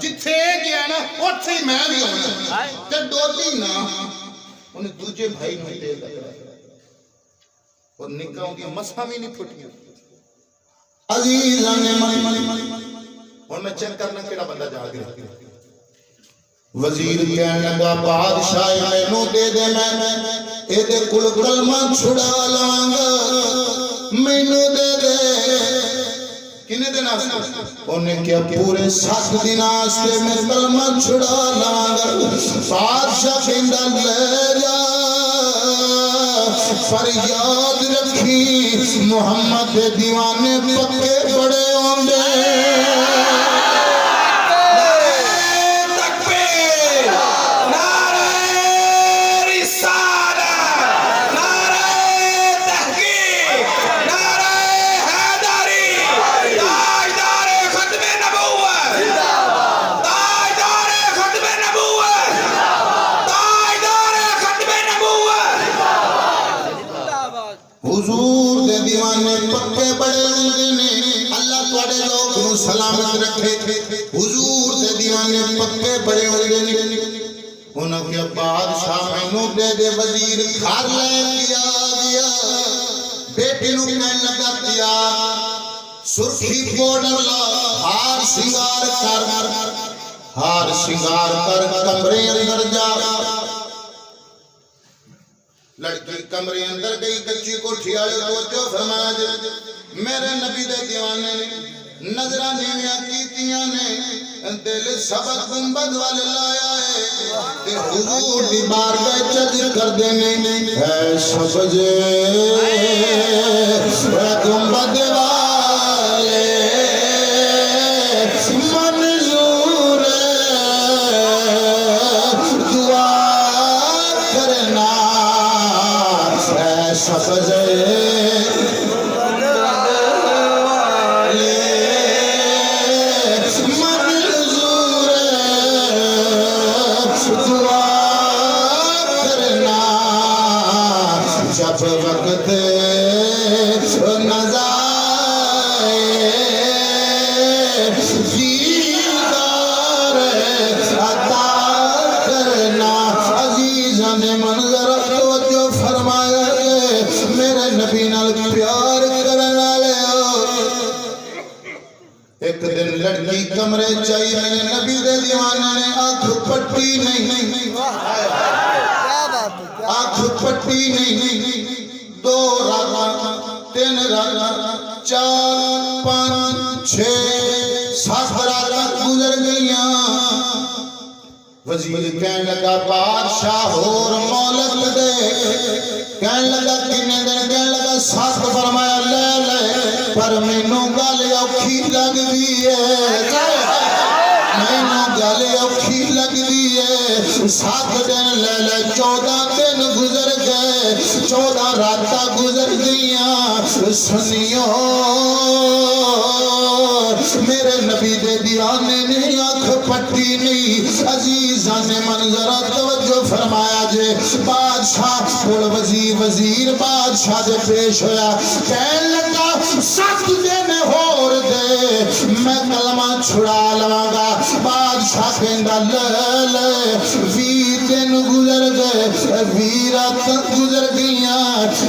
ਜਿੱਥੇ ਗਿਆ ਨਾ ਉੱਥੇ ਹੀ ਮੈਂ ਵੀ ਆਉਣਾ ਤੇ ਡੋਲੀ ਨਾ ਉਹਨੇ ਦੂਜੇ ਭਾਈ ਨੂੰ ਦੇ ਦਿੱਤਾ اور نکاح دی مسا بھی نہیں پھٹی عزیزاں نے اور میں چیک کرنا کیڑا بندہ جا گیا وزیر کہنے لگا بادشاہ مینوں دے دے میں اے دے کول کلمہ چھڑا لاں گا مینوں دے دے کنے دن آستے انہیں کیا پورے 7 دن آستے میں کلمہ چھڑا لاں گا بادشاہ کہندہ لے جا فریاد رکھی محمد دیوانے پکے بڑے ہوندے حضور دے دیوانے پکے بڑے ہوندے نے اللہ تواڈے لوگ نو سلامت رکھے حضور دے دیوانے پکے بڑے ہوندے نے انہاں کے بادشاہ مینوں دے دے وزیر گھر لے کے آ گیا بیٹے نو کہن لگا دیا سرخی پاؤڈر لا ہار سنگار کر کمرے اندر جا لڑکی کمرے اندر گئی کچی کوٹھی آئی توجہ فرمایا جے میرے نبی دے دیوانے نے نظرہ نیویاں کیتیاں نے دل سبق گنبد والے لایا ہے تے حضور دی بارگاہ چج کر دینے اے سبجے اے گنبد والے منظور دعا کرنا سبز منظور دعا کرنا جب وقت نظائے دیدار عطا کرنا عزیزاں نے منظر توجہ فرمایا میرے نبی نال پیار کرنا لیا ایک دن لڑکی کمرے چاہیے میرے نبی دے دیوانے نے آنکھ پٹی نہیں آنکھ پٹی نہیں 2 رات 3 رات 4 5 6 7 رات گزر گئیاں وزیر کہنے لگا بادشاہ اور مولت دے کہنے لگا کنے دن کہنے لگا 7 فرمایا لے لے پر مینوں گل اوکھی لگ دی ہے مینوں گل اوکھی لگ دی ہے 7 دن لے لے 14 دن گزر گئے 14 راتاں گزر گئیاں سنیو میرے نبی دے دیوانے نے آنکھ پٹی نہیں عزیزاں نے منظرہ توجہ فرمایا جے بادشاہ پھول وزیر بادشاہ دے پیش ہویا کہن لگا 7 دن ہور دے میں کلمہ چھڑا لواں گا بادشاہ کہندا لے لے 20 دن گزر گئے 20 راتاں گزر گئیاں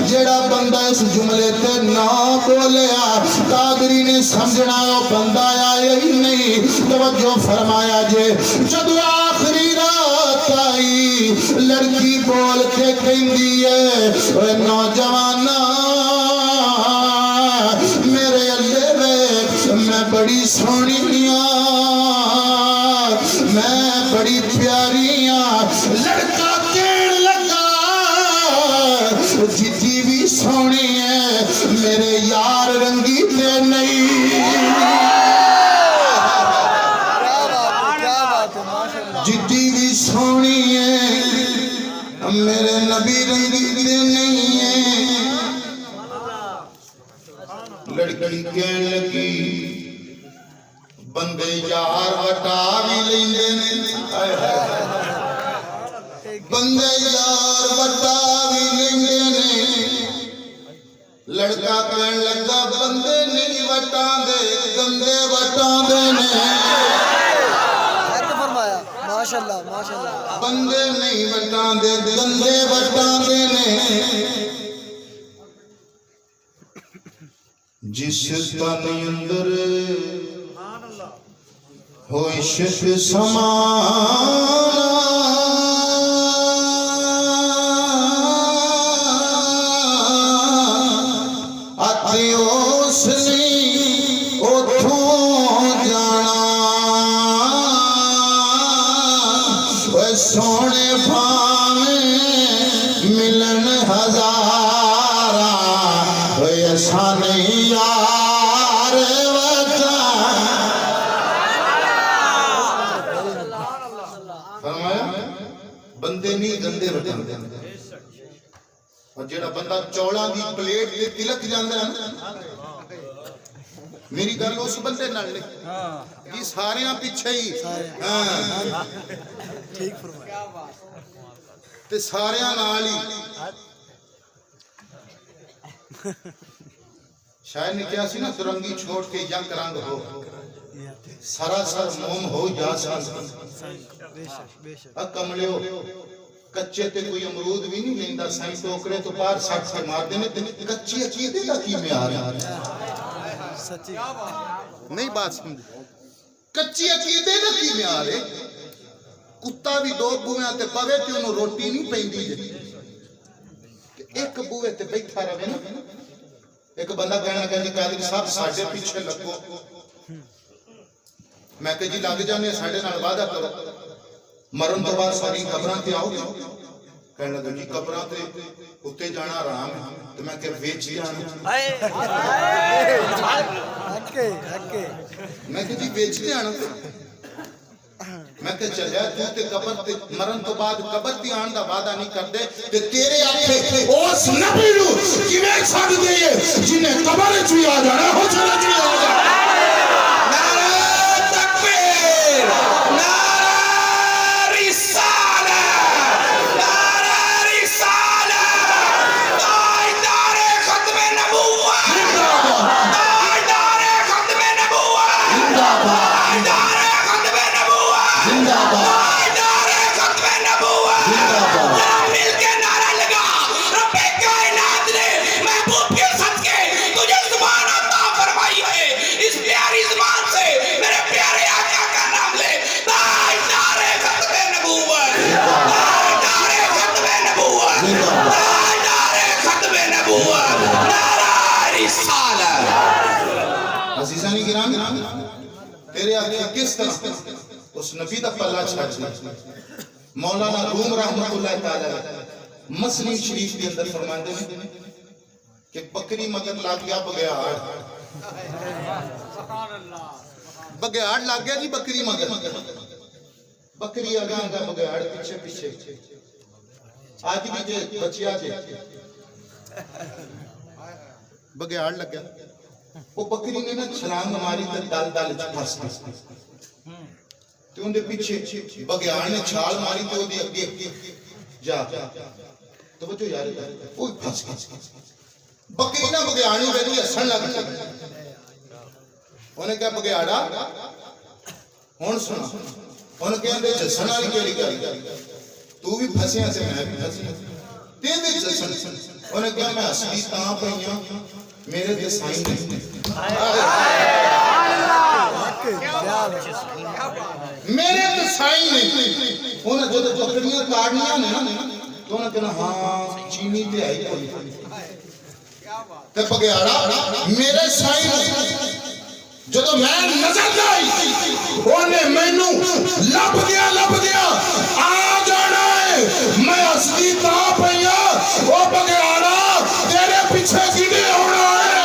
جیڑا بندہ اس جملے تے نہ بولیا قادری نے سمجھنا وہ بندہ آیا ہی نہیں توجہ فرمایا جے جب آخری رات آئی لڑکی بول کے کہندی ہے اے نوجوانا میرے اللہ میں بڑی سونی میں بڑی پیاری لڑکا کہن لگا جتنی بھی سونی ہے میرے یار رنگی تے نہیں جتنی بھی سونی ہے میرے نبی رنگی تے نہیں ہے لڑکی کہن لگی بندے یار وٹا بھی لیندے نے بندے یار وٹا بھی لیندے نے لڑکا کہن لگا بندے نہیں وٹا دے گندے وٹا دے نے ماشاءاللہ ماشاءاللہ بندے نہیں وٹا دے گندے وٹا دے نے جس تن اندر ہو عشق سمانا اتے اس نے اتھوں جانا وہ سونے بھاویں ملن ہزارا وہ ایسا نہیں یار فرمایا بندے نہیں گندے بٹھاندے اور جڑا بندہ چوڑاں دی پلیٹ تے تلک جاندا ہے نا میری گل اس بندے نال نہیں یہ ساریاں پیچھے ہی ٹھیک فرمایا تے ساریاں نال ہی شاعر نے کیا سی نا درنگی چھوڑ کے یک رنگ ہو سراسر موم ہو یا سن کملیو کچے تے کوئی امرود بھی نہیں لیندا سائیں ٹوکرے تو باہر سٹ سے مار دینے تے کچی عقیدے دا کی معیار ہے سچی نہیں بات سمجھ کچی عقیدے دا کی معیار ہے کتا بھی دو بوئیاں تے پوے تے انہوں روٹی نہیں پیندی جے ایک بوئے تے بیٹھا رہے نا ایک بندہ کہنا کہ جی قادری صاحب ساڑھے پیچھے لگو میں کہ جی لگ جانے ساڑھے نال وعدہ کرو مرن تو بعد ساری قبراں تے آؤ کہنے لگا جی قبراں تے اتے جانا آرام ہے تو میں کہ ویچ جانا میں کہ جی ویچ جانا میں کہ چلیا تو تے قبر تے مرن تو بعد قبر تے آن دا وعدہ نہیں کر دے تے تیرے آنکھے اس نبی نو کیویں چھڈ دے جنہیں قبر وچ بھی آ جانا ہو چلا جی آ جانا نعرہ تکبیر نعرہ رسالہ نعرہ رسالہ تاجدار ختم نبوت تاجدار ختم نبوت تاجدار ختم نبوت تاجدار ختم نبوت ذرا مل کے نعرہ لگا رب کائنات نے محبوب کے صدقے تجھے زبان عطا فرمائی ہے اس پیاری زبان سے میرے پیارے آقا کا نام لے تاجدار ختم نبوت تاجدار ختم نبوت تاجدار ختم نبوت نعرہ رسالہ عزیزانی گرامی تیرے آگے کس طرح اس نبی دا پلہ چھاڑ دیا مولانا روم رحمت اللہ تعالی مسلم شریف کے اندر فرماندے ہیں کہ بکری مگر لگ گیا بگیاڑ لگ گیا جی بکری مگر بکری آگاں گا بگیاڑ پیچھے پیچھے آج بھی جے بچیا جے بگیاڑ لگ گیا وہ بکری نے نا چھلانگ ماری تے دل دل چ پھس گئی تے اون دے پیچھے بگیاڑ نے چھال ماری تے او دی اگے جا توجہ یار اوہ پھس گئی بکری نہ بگیاڑ نوں ویکھ کے ہسن لگ پئی اونے کہا بگیاڑا ہن سن اونے کہندے جسن والی کیڑی گل تو بھی پھسیا تے میں بھی پھسیا تے دے جسن اونے کہا میں ہسدی تاں پئیاں میرے تے سائیں نہیں میرے تے سائیں نہیں انہیں جو بکریاں کاڑنیاں نے تو انہیں کہنا ہاں چینی تے آئی کوئی تے بگیاڑا میرے سائیں نہیں جدو میں نظر لائی انہیں مینوں لب گیا آ جانا ہے میں اصلی تا پئیا وہ بگیاڑا تیرے پیچھے کیڑے ہونا ہے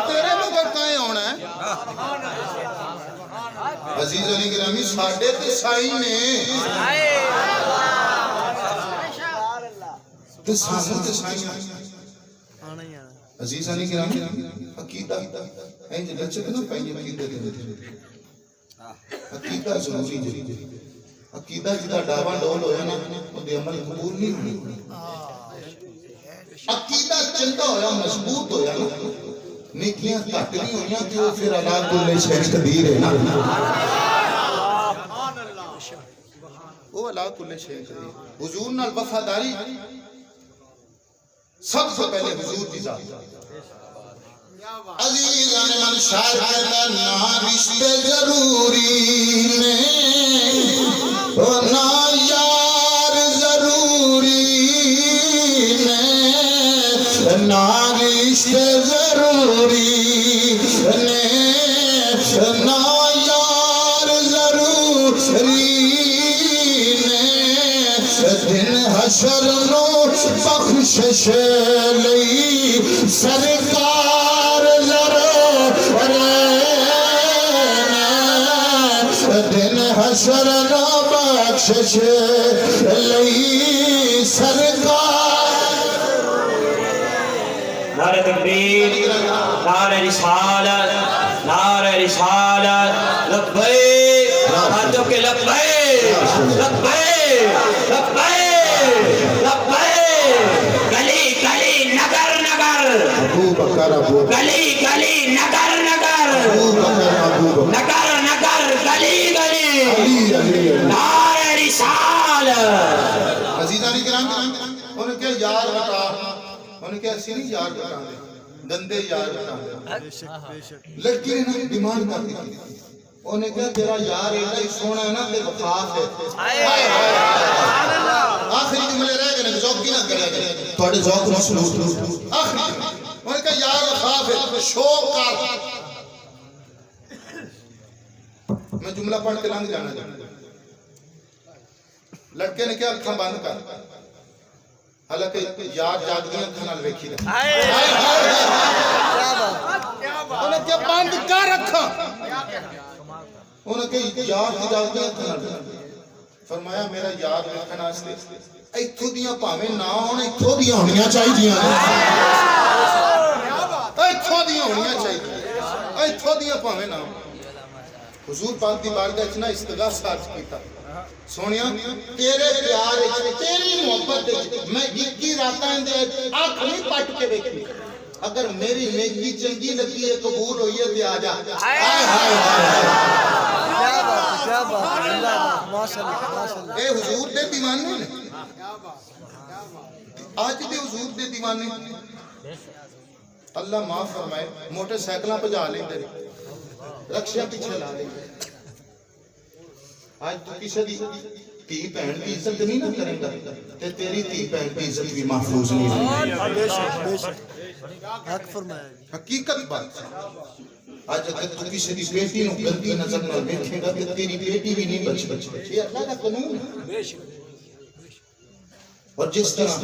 تیرے مگر کائیں ہونا ہے عزیزوں نے گرامی ساڑھے تے سائیں نے تے سانوں تے سائیں عزیزوں نے گرامی عقیدہ این جو لچک نہ پائیں عقیدہ دے عقیدہ ضروری جی عقیدہ جدا ڈاوا ڈول ہویا نا وہ دے عمل قبول نہیں ہوئی عقیدہ چندہ ہویا مضبوط ہویا نا نیکیاں کٹ نہیں ہویاں کہ وہ پھر اللہ کل شیخ قدیر ہے نا وہ اللہ کل شیخ قدیر حضور نال وفاداری سب سے پہلے حضور کی ذات عزیزان من شاعر کہتا نہ رشتے ضروری نے نہ یار ضروری نے نہ رشتے ضروری نے نہ یار ضروری نے دن حشر نو بخشش لئی سرکار ضرور دن حشر نو بخشش لئی سرکار نعرہ تکبیر نعرہ رسالت نعرہ رسالت لبیک ہاتھوں کے لبیک لبیک لبیک لبیک گلی گلی نگر نگر ابو بکر گلی گلی نگر نگر نگر نگر گلی گلی نعرہ رسالت عزیزان کرام انہوں نے کہا یار بتا انہوں نے کہا اسی نہیں یار بتا دے گندے یار بتا دے لڑکی نے ڈیمانڈ کر دی انہوں نے کہا تیرا یار ایسا ہی سونا ہے نا تے وفاق ہے آخری جملے رہ گئے ذوق کی نہ کرے تھوڑے ذوق نہ سلوٹ آخری انہوں نے کہا یار وفاق ہے شوق کر میں جملہ پڑھ کے لنگ جانا چاہتا لڑکے نے کیا اکھاں بند کر حالانکہ یار جاگدیاں اکھاں نال ویکھی رہے انہوں نے کیا بند کر اکھاں انہوں نے کہا یار جاگدیاں اکھاں نال فرمایا میرا یار ویکھن واسطے ایتھوں دیاں پاویں نہ ہون ایتھوں دیاں ہونیاں چاہیدیاں ایتھوں دیاں ہونیاں چاہیدیاں ایتھوں دیاں پاویں نہ ہون حضور پاک دی بارگاہ وچ نہ استغاثہ عرض کیتا سونیا تیرے پیار تیری محبت میں 21 راتاں دے آنکھ نہیں پٹ کے ویکھی اگر میری نیکی چنگی لگی ہے قبول ہوئی ہے تے آ جا ہائے ہائے کیا بات اللہ ماشاءاللہ ماشاءاللہ اے حضور دے دیوانے نے آج دے حضور دے دیوانے اللہ معاف فرمائے موٹر سائیکلاں پجا لیندے رکشے پیچھے لا لیندے آج تو کسی دی تھی بہن کی عزت نہیں نہ کرے گا تے تیری تھی بہن کی عزت بھی محفوظ نہیں رہے بے شک حق فرمایا حقیقت بات آج اگر تو کسی دی بیٹی نو گندی نظر نہ دیکھے گا تے تیری بیٹی بھی نہیں بچ یہ اللہ کا قانون ہے اور جس طرح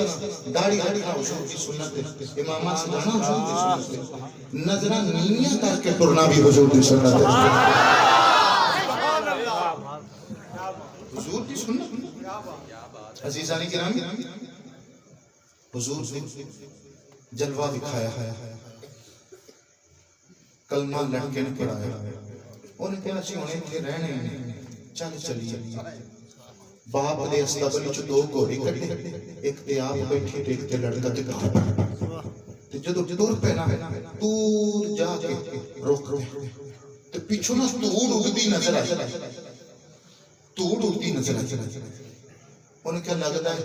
داڑھی رکھنا حضور کی سنت ہے امامات سے جانا حضور کی سنت ہے نظرہ نیمیاں کر کے ٹرنا بھی حضور کی سنت ہے حضور کی سنت عزیزان کرام حضور نے جلوہ دکھایا ہے کلمہ لڑکے نے پڑھایا انہیں کہا اسی ہونے تھے رہنے چل چلیے باپ دے استبل چو دو گھوڑی کٹے ایک تے آپ بیٹھے دیکھتے لڑکا دکھا تے جدو دور پہنا ہے دور جا کے روک تے پیچھو نا دور اگدی نظر آئی توڑ اٹھتی نظر آئی انہیں کیا لگتا ہے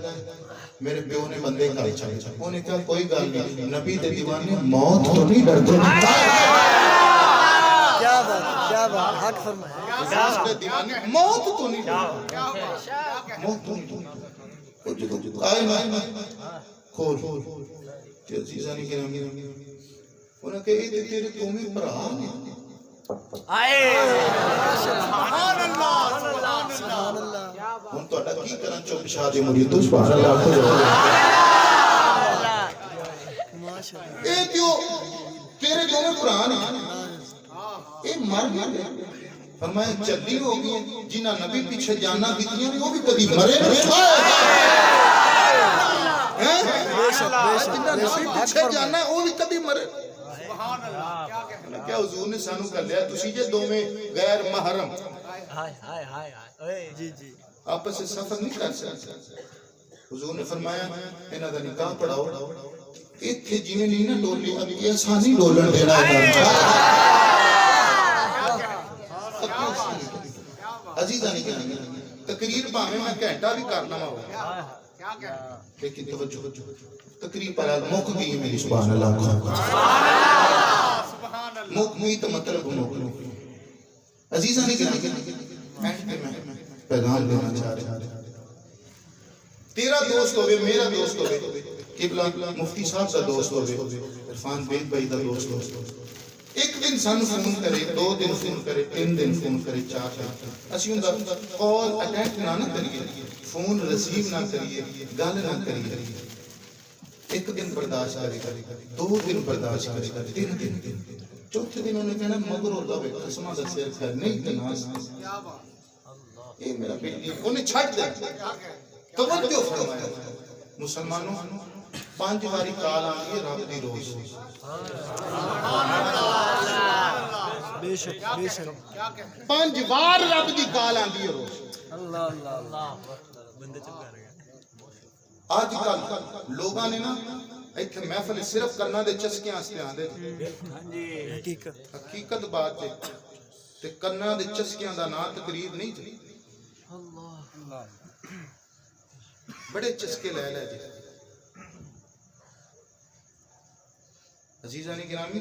میرے پیو نے بندے کھائے چاہے انہیں کیا کوئی گل نہیں نبی دے دیوانے موت تو نہیں ڈرتے کیا بات حق فرمایا موت تو نہیں موت تو نہیں آئے نا کھول کہ عزیزہ نہیں کریں انہیں کہا یہ تیرے تمہیں پرہا نہیں سبحان اللہ ہم تو اٹھا کی کرن چوب شاہ دے مرید تو سبحان اللہ کو جو اے پیو تیرے دونوں قرآن اے مر گئے فرمایا چلی ہوگی جنہ نبی پیچھے جانا دیتیاں وہ بھی کبھی مرے جنہ نبی پیچھے جانا وہ بھی کبھی مرے کیا حضور نے سانو کر لیا تسی جے دو میں غیر محرم جی جی آپس سے سفر نہیں کر سکتے حضور نے فرمایا انہاں دا نکاح پڑھاؤ ایتھے جیویں نہیں نہ ڈولی اب یہ آسانی ڈولن دینا ہے عزیزہ نہیں کہنا تقریر پاہمیں میں گھنٹہ بھی کرنا ہوا لیکن توجہ تقریب پر موک گئی میری سبحان اللہ موک گئی تو مطلب موک گئی عزیزہ نے کہا میں پیغام دینا چاہ رہا تیرا دوست ہوئے میرا دوست ہوئے قبلہ مفتی صاحب کا دوست ہوئے عرفان بیگ بھائی کا دوست ہوئے ایک دن سن فون کرے 2 دن فون کرے 3 دن فون کرے 4 دن اسی ان کا کال اٹینڈ نہ کریے فون ریسیو نہ کریے گل نہ کریے ایک دن برداشت کرے 2 دن برداشت کرے 3 دن چوتھے دن انہوں نے کہنا مگر ہو جاوے قسمہ دا سیر کر نہیں تناس یہ میرا بیٹی انہیں چھٹ دے توجہ فرمایا مسلمانوں 5 باری کال آنگی رب دی روز بے شک 5 بار رب دی کال آنگی روز اللہ اللہ آج کل لوگاں نے نا ایتھے محفل صرف کرنا دے چسکیاں آستے آندے حقیقت بات ہے تے کرنا دے چسکیاں دا نا تقریب نہیں جی بڑے چسکے لے لے جی عزیزانی گرامی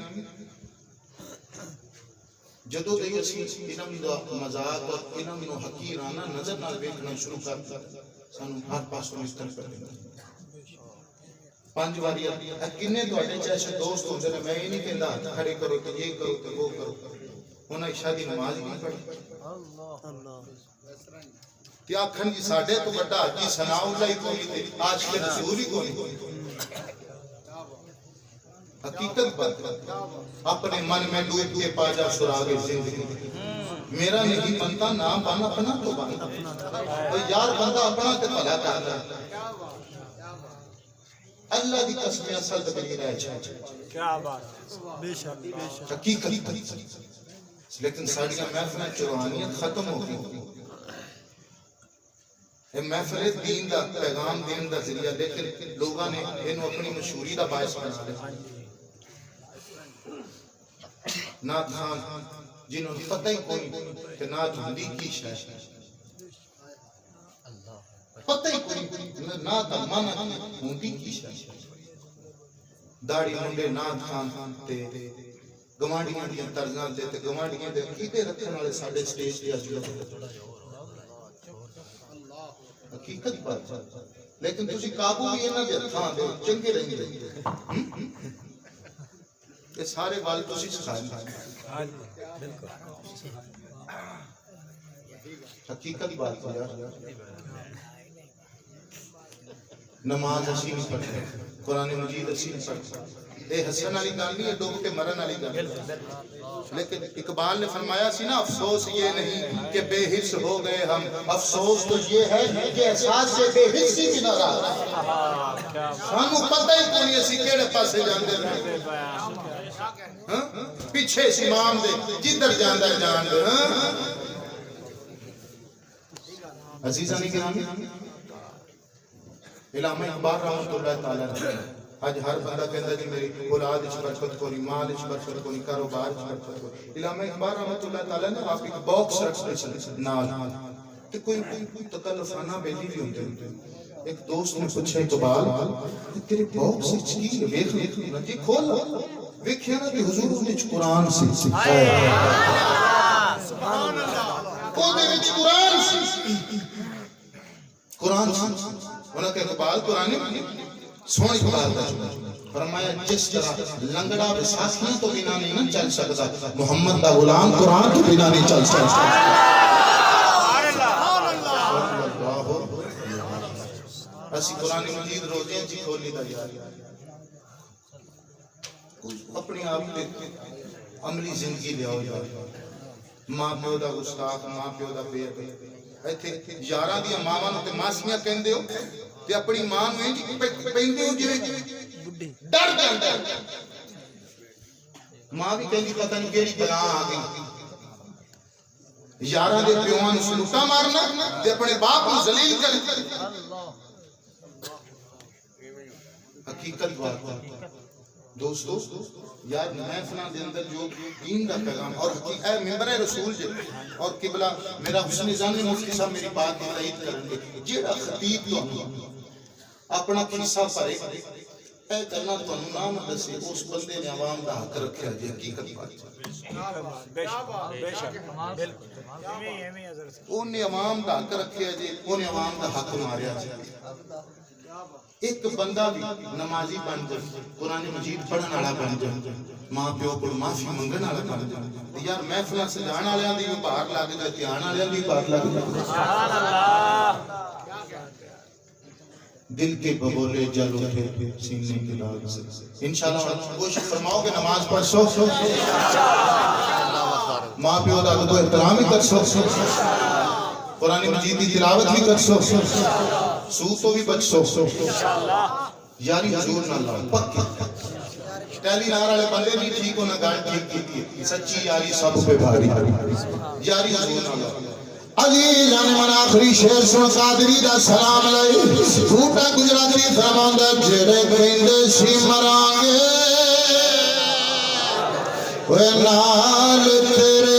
جدو دیو اسی علم دا مزاق اور علم نو حقیرانہ نظر نہ بیٹھنا شروع کرتا سانو ہر پاس کو مستر کر دینا 5 باری کنے دوڑے چاہے دوست ہوں جنہیں میں ہی نہیں کہندا کھڑے کرو تو یہ کرو تو وہ کرو انہیں شادی نماز ہی نہیں پڑھی کیا کھن جی ساڑھے تو بڑا جی سناؤ اللہ کو نہیں تھے آج کے رسولی کو نہیں حقیقت بات اپنے من میں ڈوب کے پا جا سراغ زندگی میرا نہیں بنتا نام بنا اپنا تو بنا یار بندہ اپنا تے بھلا کرتا اللہ دی قسمیں اصل تبلی رہ جائے کیا بات بے شک حقیقت لیکن ساڑیاں محفلیں چروانیت ختم ہو گئی یہ محفل دین دا پیغام دین دا ذریعہ لیکن لوگاں نے انہوں اپنی مشہوری دا باعث بنا لے نات خان جنہوں نے پتہ ہی کوئی کہ نات ہندی کی شاید پتہ ہی کوئی نات مانا کی ہندی کی شاید داڑی منڈے نات خان تے گمانڈیاں دیاں ترزان تے گمانڈیاں دے کیتے رکھن والے ساڑھے سٹیج دیا جلد حقیقت بات لیکن تسی قابو بھی ہے نا دے تھان دے چنگے رہیں گے یہ سارے بال تسی سکھائیں حقیقت بات ہے نماز اسی نہیں پڑھتے قرآن مجید اسی نہیں پڑھتے اے حسن علی گال نہیں ہے ڈوب کے مرن علی گال لیکن اقبال نے فرمایا سی نا افسوس یہ نہیں کہ بے حس ہو گئے ہم افسوس تو یہ ہے کہ احساس سے بے حسی بھی نہ رہا سانو پتہ ہی کوئی اسی کیڑے پاسے جاندے رہے پیچھے اس امام دے جدھر جاندہ جان دے عزیزانی گرامی علامہ اقبال رحمت اللہ تعالیٰ نے آج ہر بندہ کہتا جی میری اولاد اچھ برکت کو نہیں مال اچھ برکت کو نہیں کاروبار اچھ برکت کو نہیں علامہ اقبال رحمت اللہ تعالیٰ نے آپ ایک باکس رکھتے نال کہ کوئی تکلفانہ بیلی بھی ہوتے ہیں ایک دوست نے پوچھا اقبال تیرے باکس اچھ کی ویکھ جی کھول ویکھیا نا کہ حضور نے قرآن سے سکھایا وہ دے وچ قرآن سے قرآن سے انہوں کہ اقبال قرآن سونی اقبال دا فرمایا جس طرح لنگڑا بساسیاں تو بنا نہیں نہ چل سکتا محمد دا غلام قرآن تو بنا نہیں چل سکتا اسی قرآن مجید روزیں جی کھولی دا یار اپنی آپ کے عملی زندگی لے آؤ یار ماں پیو دا گستاخ ماں پیو دا بے ایتھے یاراں دی ماواں نوں تے ماسیاں کہندے ہو تے اپنی ماں نوں انج پیندے ہو جویں ڈر جاندا ماں بھی کہندی پتہ نہیں کیڑی بلا آ گئی یاراں دے پیواں نوں سلوٹا مارنا تے اپنے باپ نوں ذلیل کر حقیقت بات دوستو یار محفلہ دے اندر جو دین دا پیغام اور اے ممبر رسول جے اور قبلہ میرا حسن ظن مفتی صاحب میری بات کی تائید کریں گے جیڑا خطیب تو اپنا کھیسا بھرے اے کرنا تانوں نہ نہ دسے اس بندے نے عوام دا حق رکھیا جی حقیقت بات اونے عوام دا حق رکھیا جی اونے عوام دا حق ماریا جی ایک بندہ بھی نمازی بن جائے قرآن مجید پڑھن والا بن جائے ماں پیو کو معافی منگن والا بن جائے یار محفل سجان والوں دی بھی باہر لگ جائے دھیان والوں دی باہر لگ جائے سبحان اللہ دل کے ببولے جل اٹھے سینے کے لاگ سے انشاءاللہ کوشش فرماؤ کہ نماز پڑھ سو ماں پیو دا ادب و احترام بھی کر سو قرآن مجید کی تلاوت بھی کر سو سود تو بھی بچ سو یاری حضور نہ لاؤ پکی ٹیلی نار والے بندے بھی ٹھیک ہو نہ گاڑ ٹھیک کی سچی یاری سب پہ بھاری یاری حضور نہ لاؤ عزیز جانے من آخری شیر سن قادری دا سلام لئی پھوٹا گجراتی فرماندہ جڑے گھندے سی مرانگے وہ نال تیرے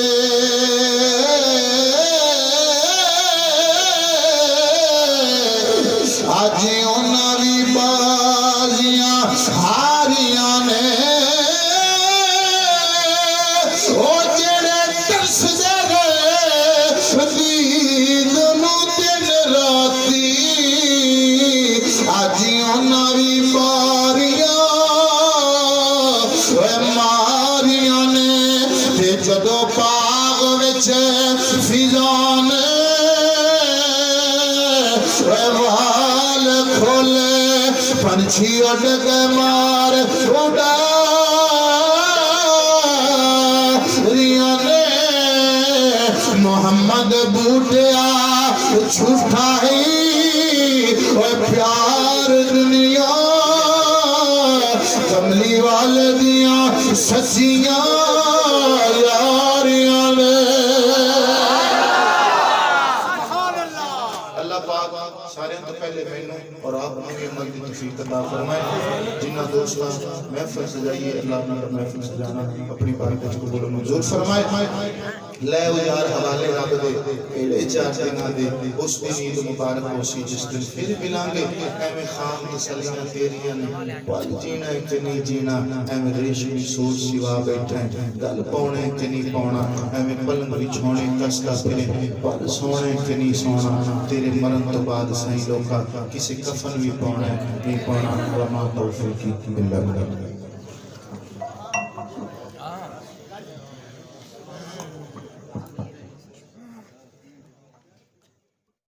آجی انہاں بھی بازیاں ہاریاں نے او جڑے ترس دے گئے دید نو دن راتی آجی انہاں بھی باریاں اے ماریاں نے تے جدو باغ وچ فضان کھولے پنچھی اڑ کے مار اڑا ریاں نے محمد بوٹیا جھوٹا ہی پیار دنیا کملی والدیاں سچیاں یاریاں نے سارے تو پہلے میں اور آپ نے عمل کی توفیق عطا فرمائے جنہ دوستاں محفل سجائیے اللہ نے محفل سجانا اپنی بارگاہ کو قبول منظور فرمائے لے یار حوالے رب دے ایڑے چار دناں دے اس دن عید مبارک ہوسی جس دن پھر ملانگے اے میں خام تسلیاں تیریاں پل جینا ہے کہ نہیں جینا اے میں ریشمی سوٹ سوا بیٹھا ہے گل پونے کہ نہیں پونا اے میں پلنگ بچھونے کستا پھرے پل سونے کہ نہیں سونا تیرے مرن تو بعد سائیں لوگا کسی کفن بھی پونا ہے نہیں پونا وما توفیقی اللہ